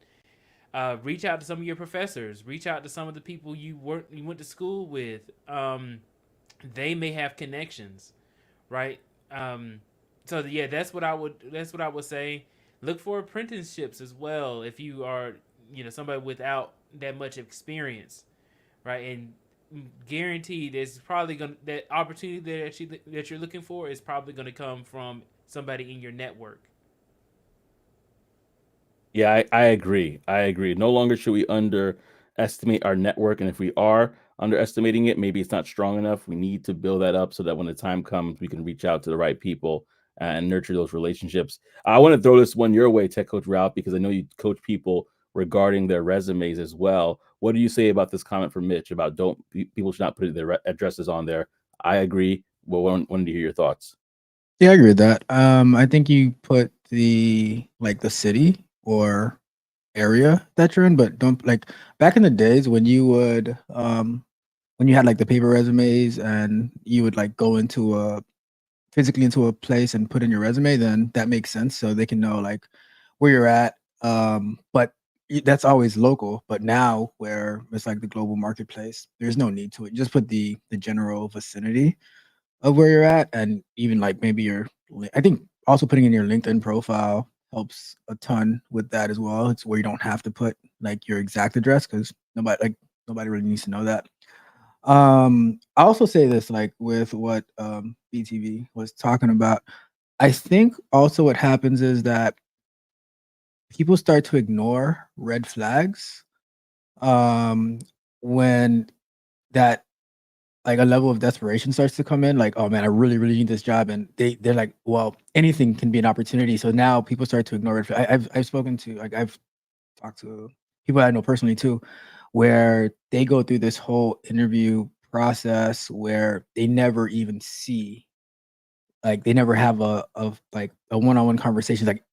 reach out to some of your professors. Reach out to some of the people you went to school with. They may have connections, right? So yeah, that's what I would say. Look for apprenticeships as well if you are somebody without that much experience, right? And guaranteed, there's probably gonna that opportunity that you're looking for is probably gonna come from somebody in your network. Yeah, I agree. I agree. No longer should we underestimate our network. And if we are underestimating it, maybe it's not strong enough. We need to build that up so that when the time comes, we can reach out to the right people and nurture those relationships. I want to throw this one your way, Tech Coach Ralph, because I know you coach people regarding their resumes as well. What do you say about this comment from Mitch about people should not put their addresses on there? I agree. Well, wanted to hear your thoughts. Yeah, I agree with that. I think you put the city or area that you're in, but don't like back in the days when you would when you had like the paper resumes and you would like go into a physically into a place and put in your resume, then that makes sense. So they can know like where you're at. But that's always local. But now where it's like the global marketplace, there's no need to it. Just put the general vicinity of where you're at, and even like maybe I think also putting in your LinkedIn profile helps a ton with that as well. It's where you don't have to put like your exact address because nobody really needs to know that. I also say this like with what BTV was talking about. I think also what happens is that people start to ignore red flags um when that like a level of desperation starts to come in, like, oh man, I really, really need this job, and they're like, well, anything can be an opportunity. So now people start to ignore it. I've spoken to, like, I've talked to people I know personally too, where they go through this whole interview process where they never even see, like, they never have like a one-on-one conversation. Like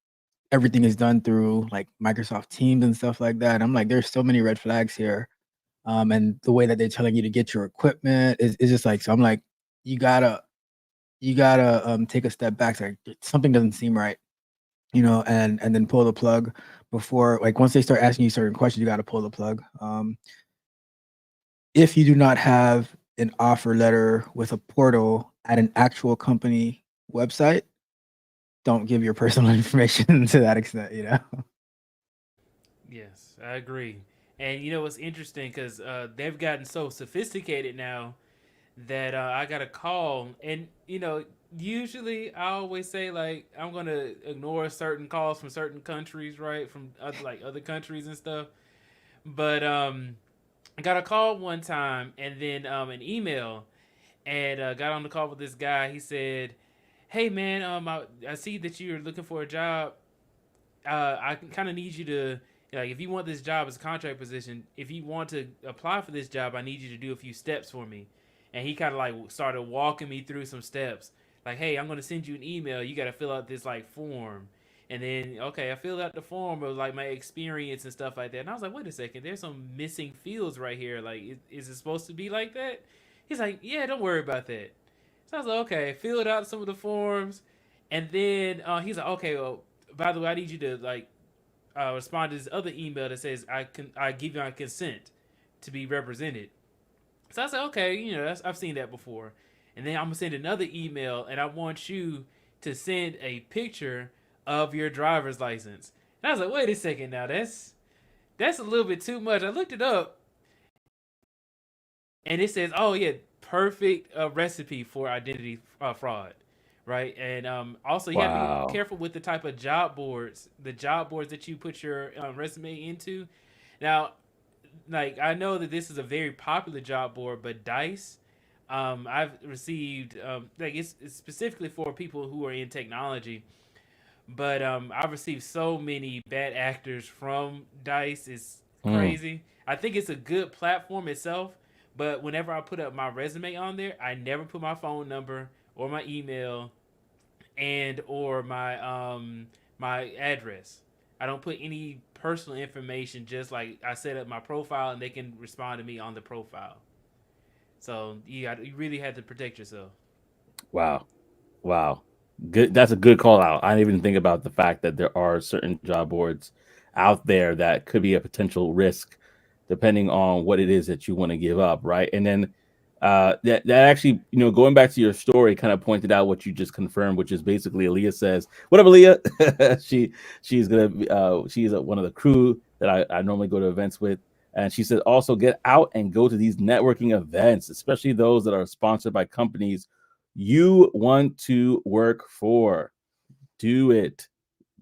everything is done through like Microsoft Teams and stuff like that. I'm like, there's so many red flags here. And the way that they're telling you to get your equipment is just like, so I'm like, you gotta take a step back. It's like something doesn't seem right, and then pull the plug before, like, once they start asking you certain questions, you got to pull the plug. If you do not have an offer letter with a portal at an actual company website, don't give your personal information to that extent. Yes, I agree. And you know what's interesting because they've gotten so sophisticated now that I got a call, and usually I always say like I'm gonna ignore certain calls from certain countries, right, from other, like other countries and stuff. But I got a call one time, and then an email, and got on the call with this guy. He said, "Hey man, I see that you're looking for a job. I kind of need you to, like, if you want this job as a contract position, if you want to apply for this job, I need you to do a few steps for me." And he kind of like started walking me through some steps. Like, hey, I'm gonna send you an email. You got to fill out this like form. And then, okay, I filled out the form of like my experience and stuff like that. And I was like, wait a second, there's some missing fields right here. Like, is it supposed to be like that? He's like, yeah, don't worry about that. So I was like, okay, filled out some of the forms. And then he's like, okay, well, by the way, I need you to like respond to this other email that says I give you my consent to be represented. So I said, okay, I've seen that before. And then I'm gonna send another email, and I want you to send a picture of your driver's license. And I was like, wait a second, now that's a little bit too much. I looked it up, and it says, oh yeah, perfect recipe for identity fraud, right? And also you got to be Wow. careful with the type of the job boards that you put your resume into. Now, like, I know that this is a very popular job board, but Dice, I've received like it's specifically for people who are in technology, but I've received so many bad actors from Dice. It's Mm. crazy. I think it's a good platform itself, but whenever I put up my resume on there, I never put my phone number or my email and or my address. I don't put any personal information. Just like I set up my profile, and they can respond to me on the profile. So you really had to protect yourself. Wow. Wow. Good. That's a good call out. I didn't even think about the fact that there are certain job boards out there that could be a potential risk depending on what it is that you want to give up, right? And then that actually, going back to your story, kind of pointed out what you just confirmed, which is basically Aaliyah says, "What up, Aaliyah?" she's gonna be, she's one of the crew that I normally go to events with, and she said also get out and go to these networking events, especially those that are sponsored by companies you want to work for. Do it.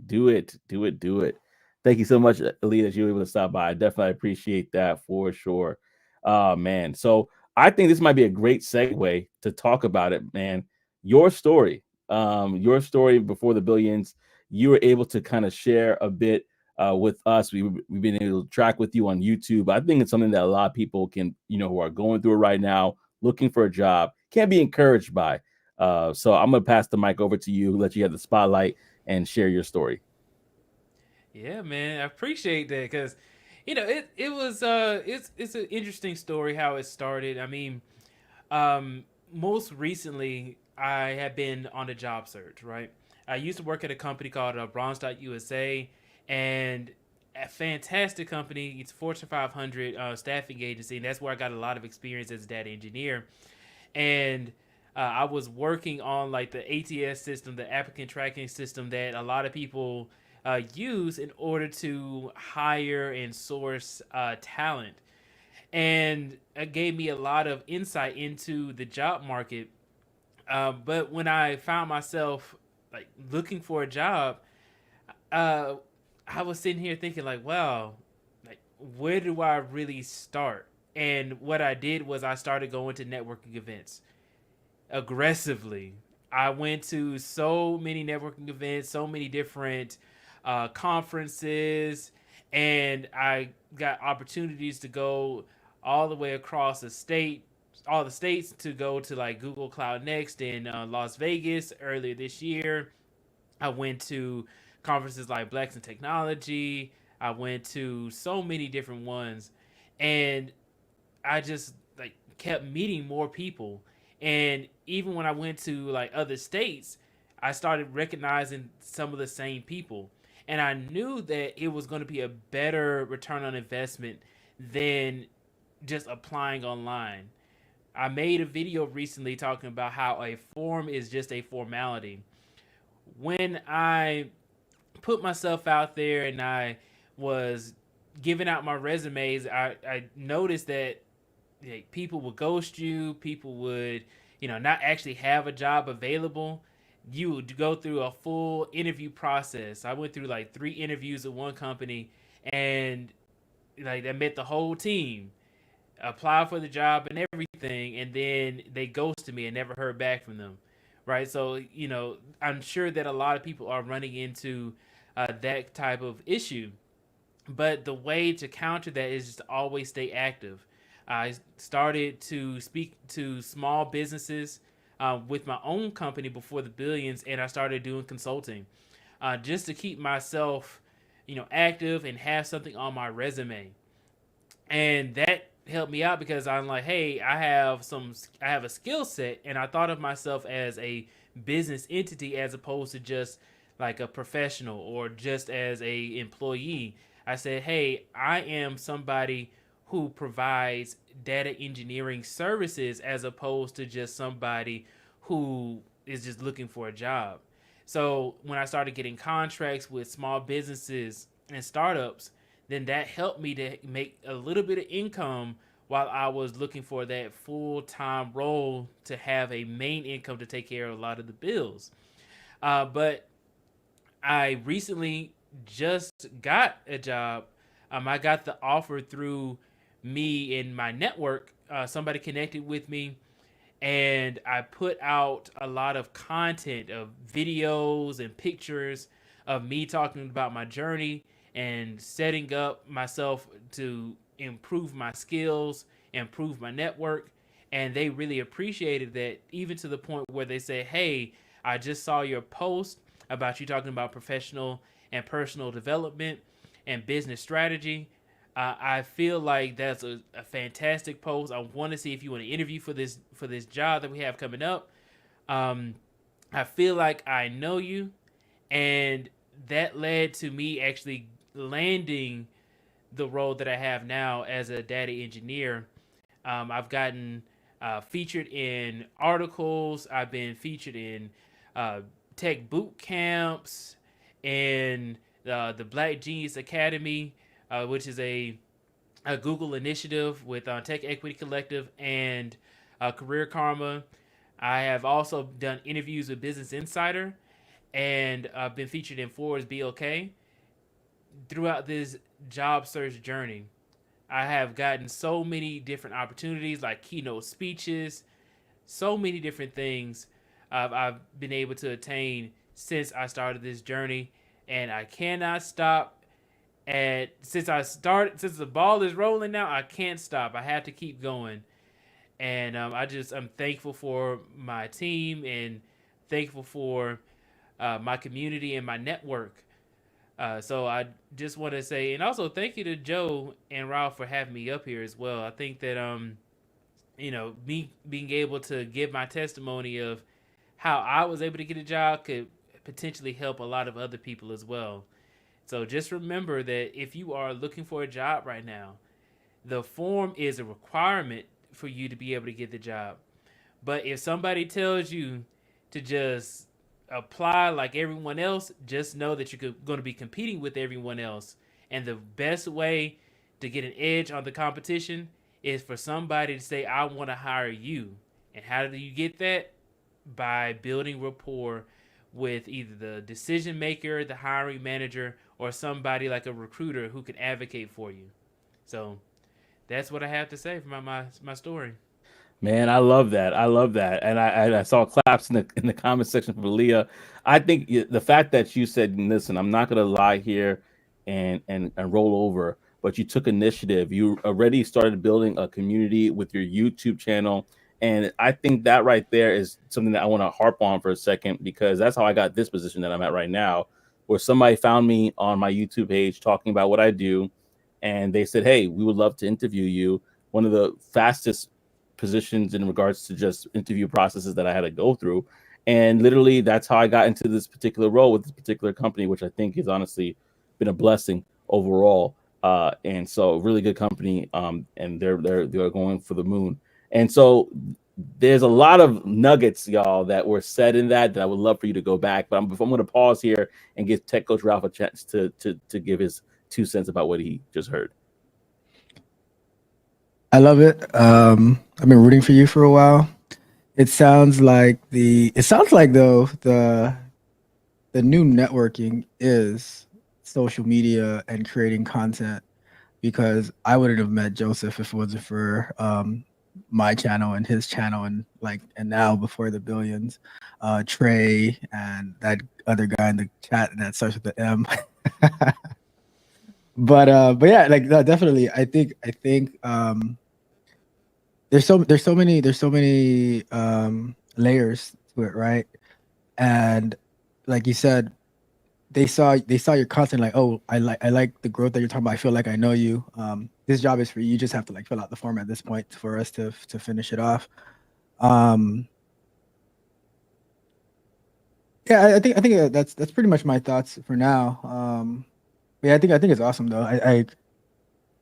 Do it. Do it. Do it. Thank you so much, Aaliyah, that you were able to stop by. I definitely appreciate that for sure. Man. So I think this might be a great segue to talk about it, man. Your story. Your story before the billions. You were able to kind of share a bit with us. We've been able to track with you on YouTube. I think it's something that a lot of people can, who are going through it right now, looking for a job, can be encouraged by. So I'm gonna pass the mic over to you, let you have the spotlight and share your story. Yeah, man, I appreciate that because, it was it's an interesting story how it started. I mean, most recently I have been on a job search. Right, I used to work at a company called USA, and a fantastic company. It's Fortune 500 staffing agency, and that's where I got a lot of experience as a data engineer. And I was working on like the ATS system, the applicant tracking system that a lot of people use in order to hire and source talent. And it gave me a lot of insight into the job market. But when I found myself like looking for a job, I was sitting here thinking like, wow, like where do I really start? And what I did was I started going to networking events aggressively. I went to so many networking events, so many different conferences, and I got opportunities to go all the way across the state, all the states, to go to like Google Cloud Next in Las Vegas earlier this year. I went to conferences like Blacks in Technology. I went to so many different ones, and I just like kept meeting more people. And even when I went to like other states, I started recognizing some of the same people. And I knew that it was going to be a better return on investment than just applying online. I made a video recently talking about how a form is just a formality. When I put myself out there and I was giving out my resumes, I noticed that people would ghost you. People would, not actually have a job available. You would go through a full interview process. I went through like 3 interviews at one company, and like I met the whole team, applied for the job and everything, and then they ghosted me and never heard back from them. Right. So, I'm sure that a lot of people are running into that type of issue. But the way to counter that is just to always stay active. I started to speak to small businesses with my own company before the billions, and I started doing consulting just to keep myself, active and have something on my resume. And that helped me out because I'm like, hey, I have a skill set, and I thought of myself as a business entity as opposed to just like a professional or just as a employee. I said, hey, I am somebody who provides data engineering services as opposed to just somebody who is just looking for a job. So when I started getting contracts with small businesses and startups, then that helped me to make a little bit of income while I was looking for that full time role to have a main income to take care of a lot of the bills. But I recently just got a job. I got the offer through me in my network. Somebody connected with me, and I put out a lot of content of videos and pictures of me talking about my journey and setting up myself to improve my skills, improve my network. And they really appreciated that, even to the point where they say, hey, I just saw your post about you talking about professional and personal development and business strategy. I feel like that's a fantastic post. I want to see if you want to interview for this job that we have coming up. Um, I feel like I know you, and that led to me actually landing the role that I have now as a data engineer. I've gotten featured in articles. I've been featured in uh, tech boot camps and the Black Genius Academy, which is a Google initiative with Tech Equity Collective and Career Karma. I have also done interviews with Business Insider, and I've been featured in Forbes BLK. Throughout this job search journey, I have gotten so many different opportunities like keynote speeches, so many different things I've been able to attain since I started this journey, and I cannot stop. Since the ball is rolling now, I can't stop. I have to keep going, and I'm thankful for my team and thankful for my community and my network. So I just want to say, and also thank you to Joe and Ralph for having me up here as well. I think that me being able to give my testimony of how I was able to get a job could potentially help a lot of other people as well. So just remember that if you are looking for a job right now, the form is a requirement for you to be able to get the job. But if somebody tells you to just apply like everyone else, just know that you're going to be competing with everyone else. And the best way to get an edge on the competition is for somebody to say, I want to hire you. And how do you get that? By building rapport with either the decision maker, the hiring manager, or somebody like a recruiter who can advocate for you. So that's what I have to say for my story. Man, I love that. I love that, and I saw claps in the comment section from Leah. I think the fact that you said, "Listen, I'm not going to lie here and roll over," but you took initiative. You already started building a community with your YouTube channel, and I think that right there is something that I want to harp on for a second because that's how I got this position that I'm at right now, where somebody found me on my YouTube page talking about what I do, and they said, "Hey, we would love to interview you." One of the fastest positions in regards to just interview processes that I had to go through. And literally, that's how I got into this particular role with this particular company, which I think has honestly been a blessing overall. And so, really good company, and they're going for the moon. And so, there's a lot of nuggets, y'all, that were said in that I would love for you to go back. But I'm going to pause here and give Tech Coach Ralph a chance to give his 2 cents about what he just heard. I love it. I've been rooting for you for a while. It sounds like though the new networking is social media and creating content because I wouldn't have met Joseph if it wasn't for my channel and his channel and now before the billions, Trey and that other guy in the chat that starts with the M. But yeah, like no, definitely. I think there's so many layers to it, right? And like you said, they saw your content like, oh, I like the growth that you're talking about. I feel like I know you. This job is for you. You just have to like fill out the form at this point for us to finish it off. Um, yeah, I think that's pretty much my thoughts for now. Yeah, I think it's awesome though. I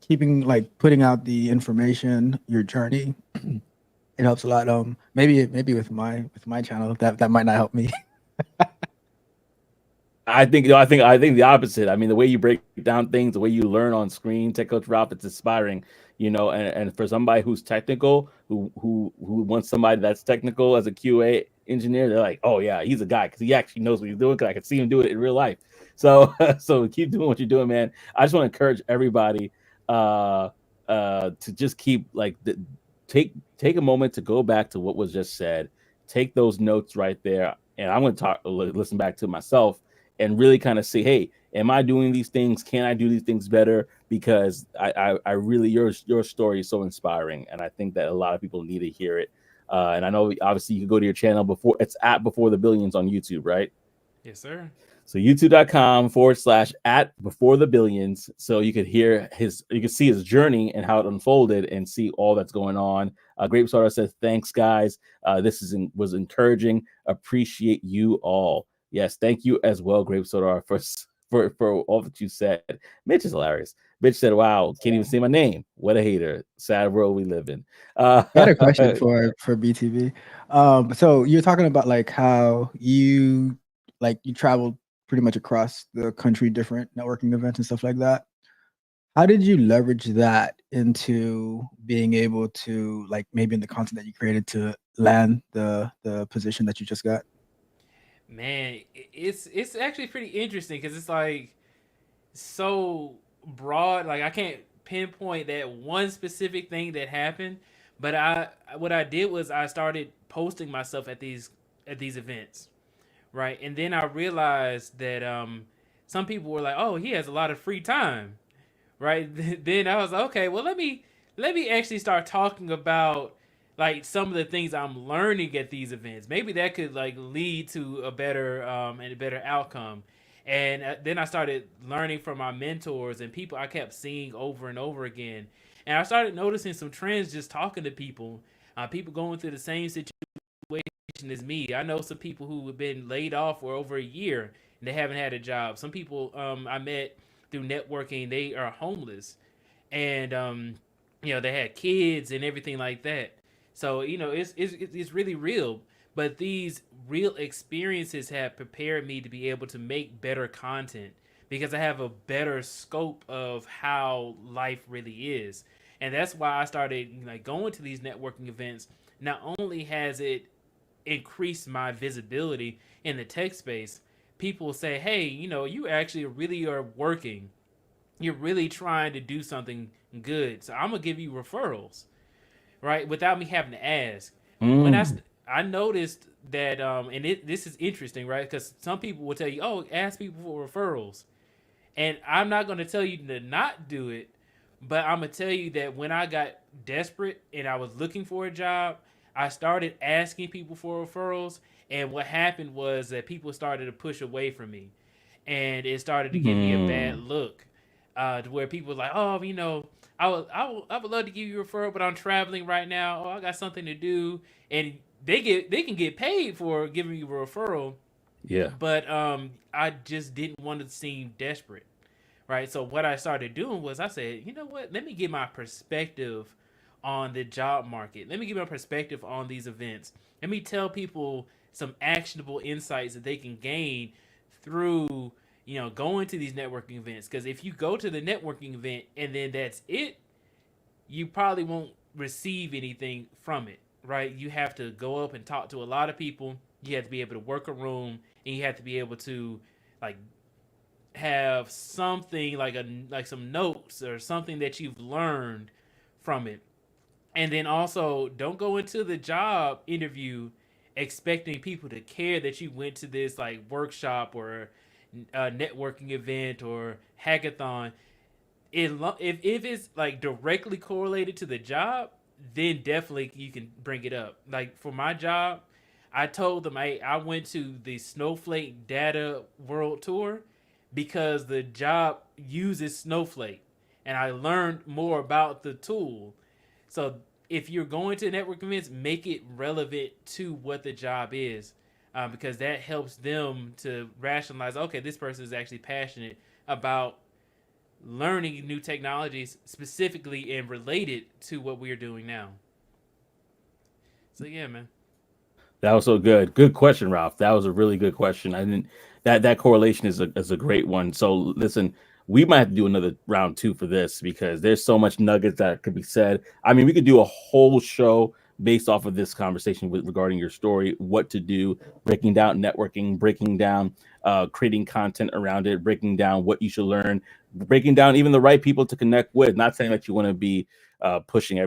keeping like putting out the information, your journey, it helps a lot. Maybe with my channel that might not help me. I think the opposite. I mean, the way you break down things, the way you learn on screen, Tech Coach Ralph, it's inspiring. And for somebody who's technical, who wants somebody that's technical as a QA engineer, they're like, oh yeah, he's a guy because he actually knows what he's doing. Because I can see him do it in real life. So so keep doing what you're doing, man. I just want to encourage everybody uh to just keep take a moment to go back to what was just said. Take those notes right there, and I'm going to listen back to myself and really kind of say, hey, am I doing these things? Can I do these things better? Because I really your story is so inspiring, and I think that a lot of people need to hear it. And I know obviously you can go to your channel before it's at Before the Billions on YouTube, right? Yes, sir. So youtube.com/ at Before the Billions. So you could you can see his journey and how it unfolded and see all that's going on. Grape Soda says, thanks, guys. Was encouraging. Appreciate you all. Yes, thank you as well, Grape Soda, for all that you said. Mitch is hilarious. Mitch said, wow, can't even say my name. What a hater. Sad world we live in. I had a question for BTV. So you're talking about like how you traveled pretty much across the country, different networking events and stuff like that. How did you leverage that into being able to like maybe in the content that you created to land the position that you just got? Man, it's actually pretty interesting because it's like so broad. Like I can't pinpoint that one specific thing that happened, but I what I did was I started posting myself at these events, right? And then I realized that some people were like, "Oh, he has a lot of free time," right? Then I was like, "Okay, well let me actually start talking about like some of the things I'm learning at these events. Maybe that could like lead to a better and a better outcome." And then I started learning from my mentors and people I kept seeing over and over again. And I started noticing some trends just talking to people, people going through the same situation as me. I know some people who have been laid off for over a year and they haven't had a job. Some people I met through networking, they are homeless, and they had kids and everything like that. So it's really real. But these real experiences have prepared me to be able to make better content because I have a better scope of how life really is. And that's why I started like going to these networking events. Not only has it increased my visibility in the tech space, people say, "Hey, you actually really are working. You're really trying to do something good. So I'm gonna give you referrals, right? Without me having to ask. When Mm. I noticed that, and this is interesting, right? Because some people will tell you, oh, ask people for referrals, and I'm not gonna tell you to not do it, but I'm gonna tell you that when I got desperate and I was looking for a job, I started asking people for referrals, and what happened was that people started to push away from me, and it started to give me a bad Mm. look, to where people were like, oh, I would love to give you a referral, but I'm traveling right now. Oh, I got something to do, and they can get paid for giving you a referral, Yeah. but I just didn't want to seem desperate, right? So what I started doing was I said, you know what? Let me get my perspective on the job market. Let me get my perspective on these events. Let me tell people some actionable insights that they can gain through, going to these networking events. Because if you go to the networking event and then that's it, you probably won't receive anything from it, right? You have to go up and talk to a lot of people. You have to be able to work a room, and you have to be able to, like, have something like some notes or something that you've learned from it. And then also, don't go into the job interview expecting people to care that you went to this like workshop or a networking event or hackathon. If it's like directly correlated to the job, then definitely you can bring it up. Like for my job, I told them I went to the Snowflake Data World Tour because the job uses Snowflake, and I learned more about the tool. So if you're going to network events, make it relevant to what the job is, because that helps them to rationalize. Okay, this person is actually passionate about learning new technologies specifically and related to what we're doing now. So yeah, man. That was so good. Good question, Ralph. That was a really good question. I didn't that correlation is a great one. So listen, we might have to do another round two for this because there's so much nuggets that could be said. I mean, we could do a whole show based off of this conversation regarding your story, what to do, breaking down networking, breaking down creating content around it, breaking down what you should learn, breaking down even the right people to connect with. Not saying that you want to be pushing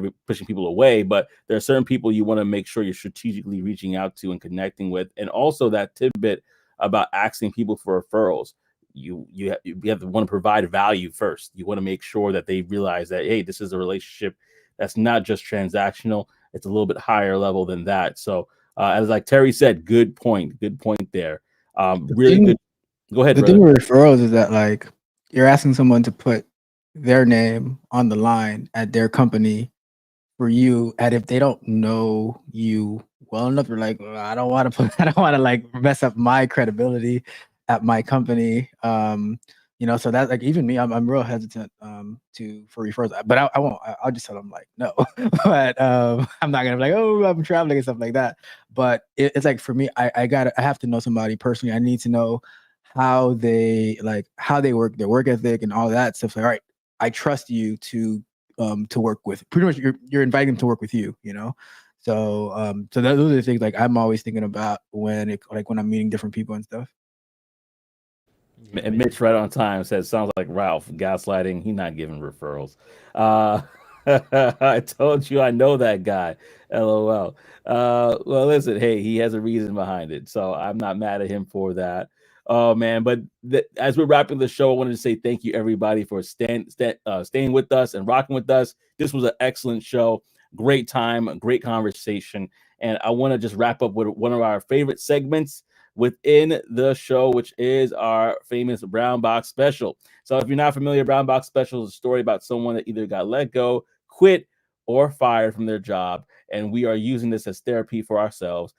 people away, but there are certain people you want to make sure you're strategically reaching out to and connecting with, and also that tidbit about asking people for referrals. You have to want to provide value first. You want to make sure that they realize that hey, this is a relationship that's not just transactional. It's a little bit higher level than that. So as like Terry said, good point there. The Really good. thing, Go ahead, the thing brother. with referrals is that like you're asking someone to put their name on the line at their company for you, and if they don't know you well enough, you're like, "Well, I don't want to put, I don't want to like mess up my credibility at my company." So that like even me, I'm real hesitant to for referrals, but I won't. I'll just tell them like no, but I'm not gonna be like, oh, I'm traveling and stuff like that. But it's like for me, I have to know somebody personally. I need to know how they work, their work ethic, and all that stuff. Like, all right, I trust you to work with. Pretty much, you're inviting them to work with you. So those are the things like I'm always thinking about when I'm meeting different people and stuff. Yeah, And man. Mitch right on time says, sounds like Ralph gaslighting. He not giving referrals. Uh, I told you I know that guy. LOL. Well, listen, hey, he has a reason behind it, so I'm not mad at him for that. Oh man, but as we're wrapping the show, I wanted to say thank you everybody for staying with us and rocking with us. This was an excellent show, great time, a great conversation, and I want to just wrap up with one of our favorite segments within the show, which is our famous Brown Box Special. So if you're not familiar, Brown Box Special is a story about someone that either got let go, quit, or fired from their job. And we are using this as therapy for ourselves.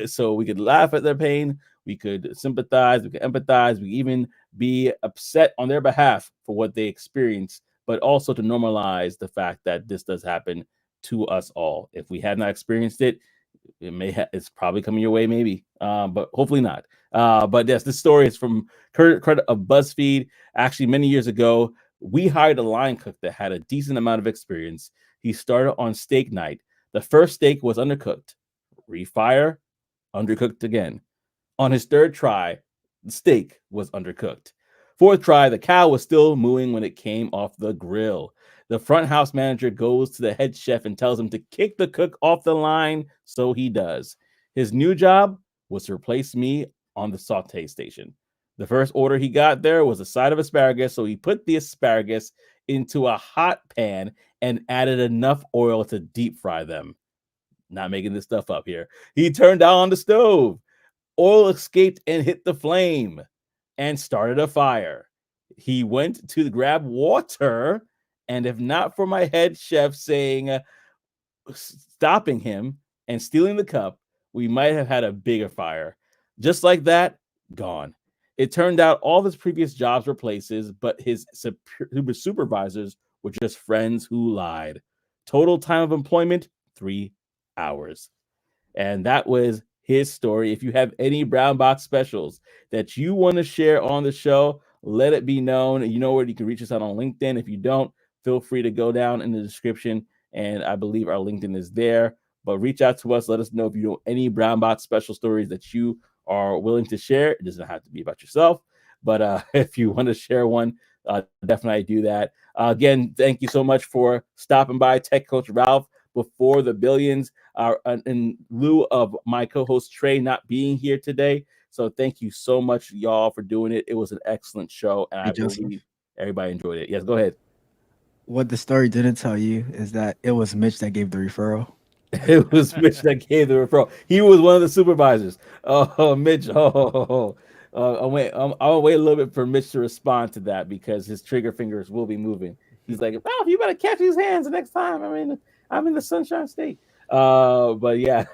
So we could laugh at their pain, we could sympathize, we could empathize, we could even be upset on their behalf for what they experienced, but also to normalize the fact that this does happen to us all. If we have not experienced it, it's probably coming your way, maybe, but hopefully not. But yes, this story is from Kurt of BuzzFeed. Actually, many years ago, we hired a line cook that had a decent amount of experience. He started on steak night. The first steak was undercooked. Refire, undercooked again. On his third try, the steak was undercooked. Fourth try, the cow was still mooing when it came off the grill. The front house manager goes to the head chef and tells him to kick the cook off the line, so he does. His new job was to replace me on the saute station. The first order he got there was a side of asparagus, so he put the asparagus into a hot pan and added enough oil to deep fry them. Not making this stuff up here. He turned on the stove. Oil escaped and hit the flame and started a fire. He went to grab water, and if not for my head chef saying, stopping him and stealing the cup, we might have had a bigger fire. Just like that, gone. It turned out all of his previous jobs were places, but his supervisors were just friends who lied. Total time of employment, 3 hours. And that was his story. If you have any brown box specials that you want to share on the show, let it be known. You know where you can reach us out on LinkedIn. If you don't, feel free to go down in the description, and I believe our LinkedIn is there. But reach out to us. Let us know if you know any brown box special stories that you are willing to share. It doesn't have to be about yourself, but if you want to share one, definitely do that. Again, thank you so much for stopping by, Tech Coach Ralph, before the billions. In lieu of my co-host Trey not being here today. So thank you so much, y'all, for doing it. It was an excellent show, and I believe everybody enjoyed it. Yes, go ahead. What the story didn't tell you is that it was Mitch that gave the referral. It was Mitch that gave the referral. He was one of the supervisors. Oh, Mitch. I'll wait a little bit for Mitch to respond to that because his trigger fingers will be moving. He's like, "Ralph, you better catch these hands the next time. I'm in the Sunshine State." But yeah.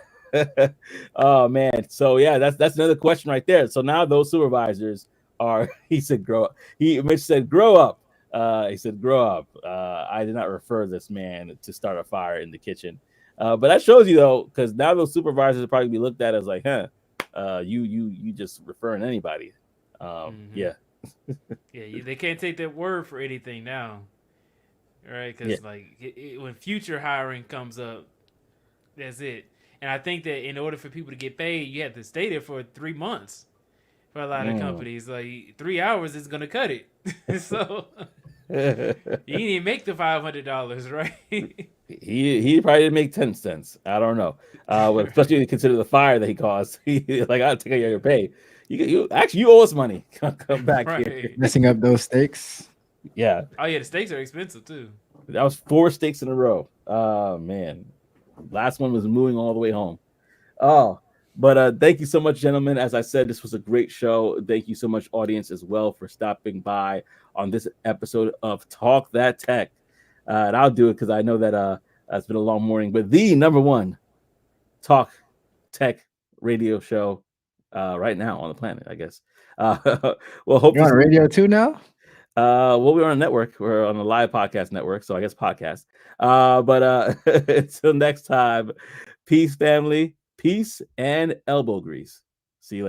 Oh man. So yeah, that's another question right there. So now those supervisors are. He said, "Grow up." Mitch said, "Grow up." He said, "Grow up." I did not refer this man to start a fire in the kitchen. But that shows you though, because now those supervisors will probably be looked at as like, you just referring anybody. Yeah. Yeah, they can't take that word for anything now, right? Because when future hiring comes up, that's it. And I think that in order for people to get paid, you have to stay there for 3 months. For a lot of companies, like 3 hours is gonna cut it. So you didn't even make the $500, right? He probably didn't make 10 cents. I don't know. Especially consider the fire that he caused. Like, I'll take your pay. You owe us money. Come back here. Messing up those steaks. Yeah. Oh yeah, the steaks are expensive too. That was 4 steaks in a row. Man. Last one was moving all the way home. Oh, but thank you so much, gentlemen. As I said, this was a great show. Thank you so much, audience, as well, for stopping by on this episode of Talk That Tech. And I'll do it because I know that it's been a long morning, but the number one Talk Tech radio show right now on the planet, I guess. Well, hope you're on radio too now. Well, we're on a network. We're on a live podcast network, so I guess podcast. But until next time, peace, family, peace, and elbow grease. See you later.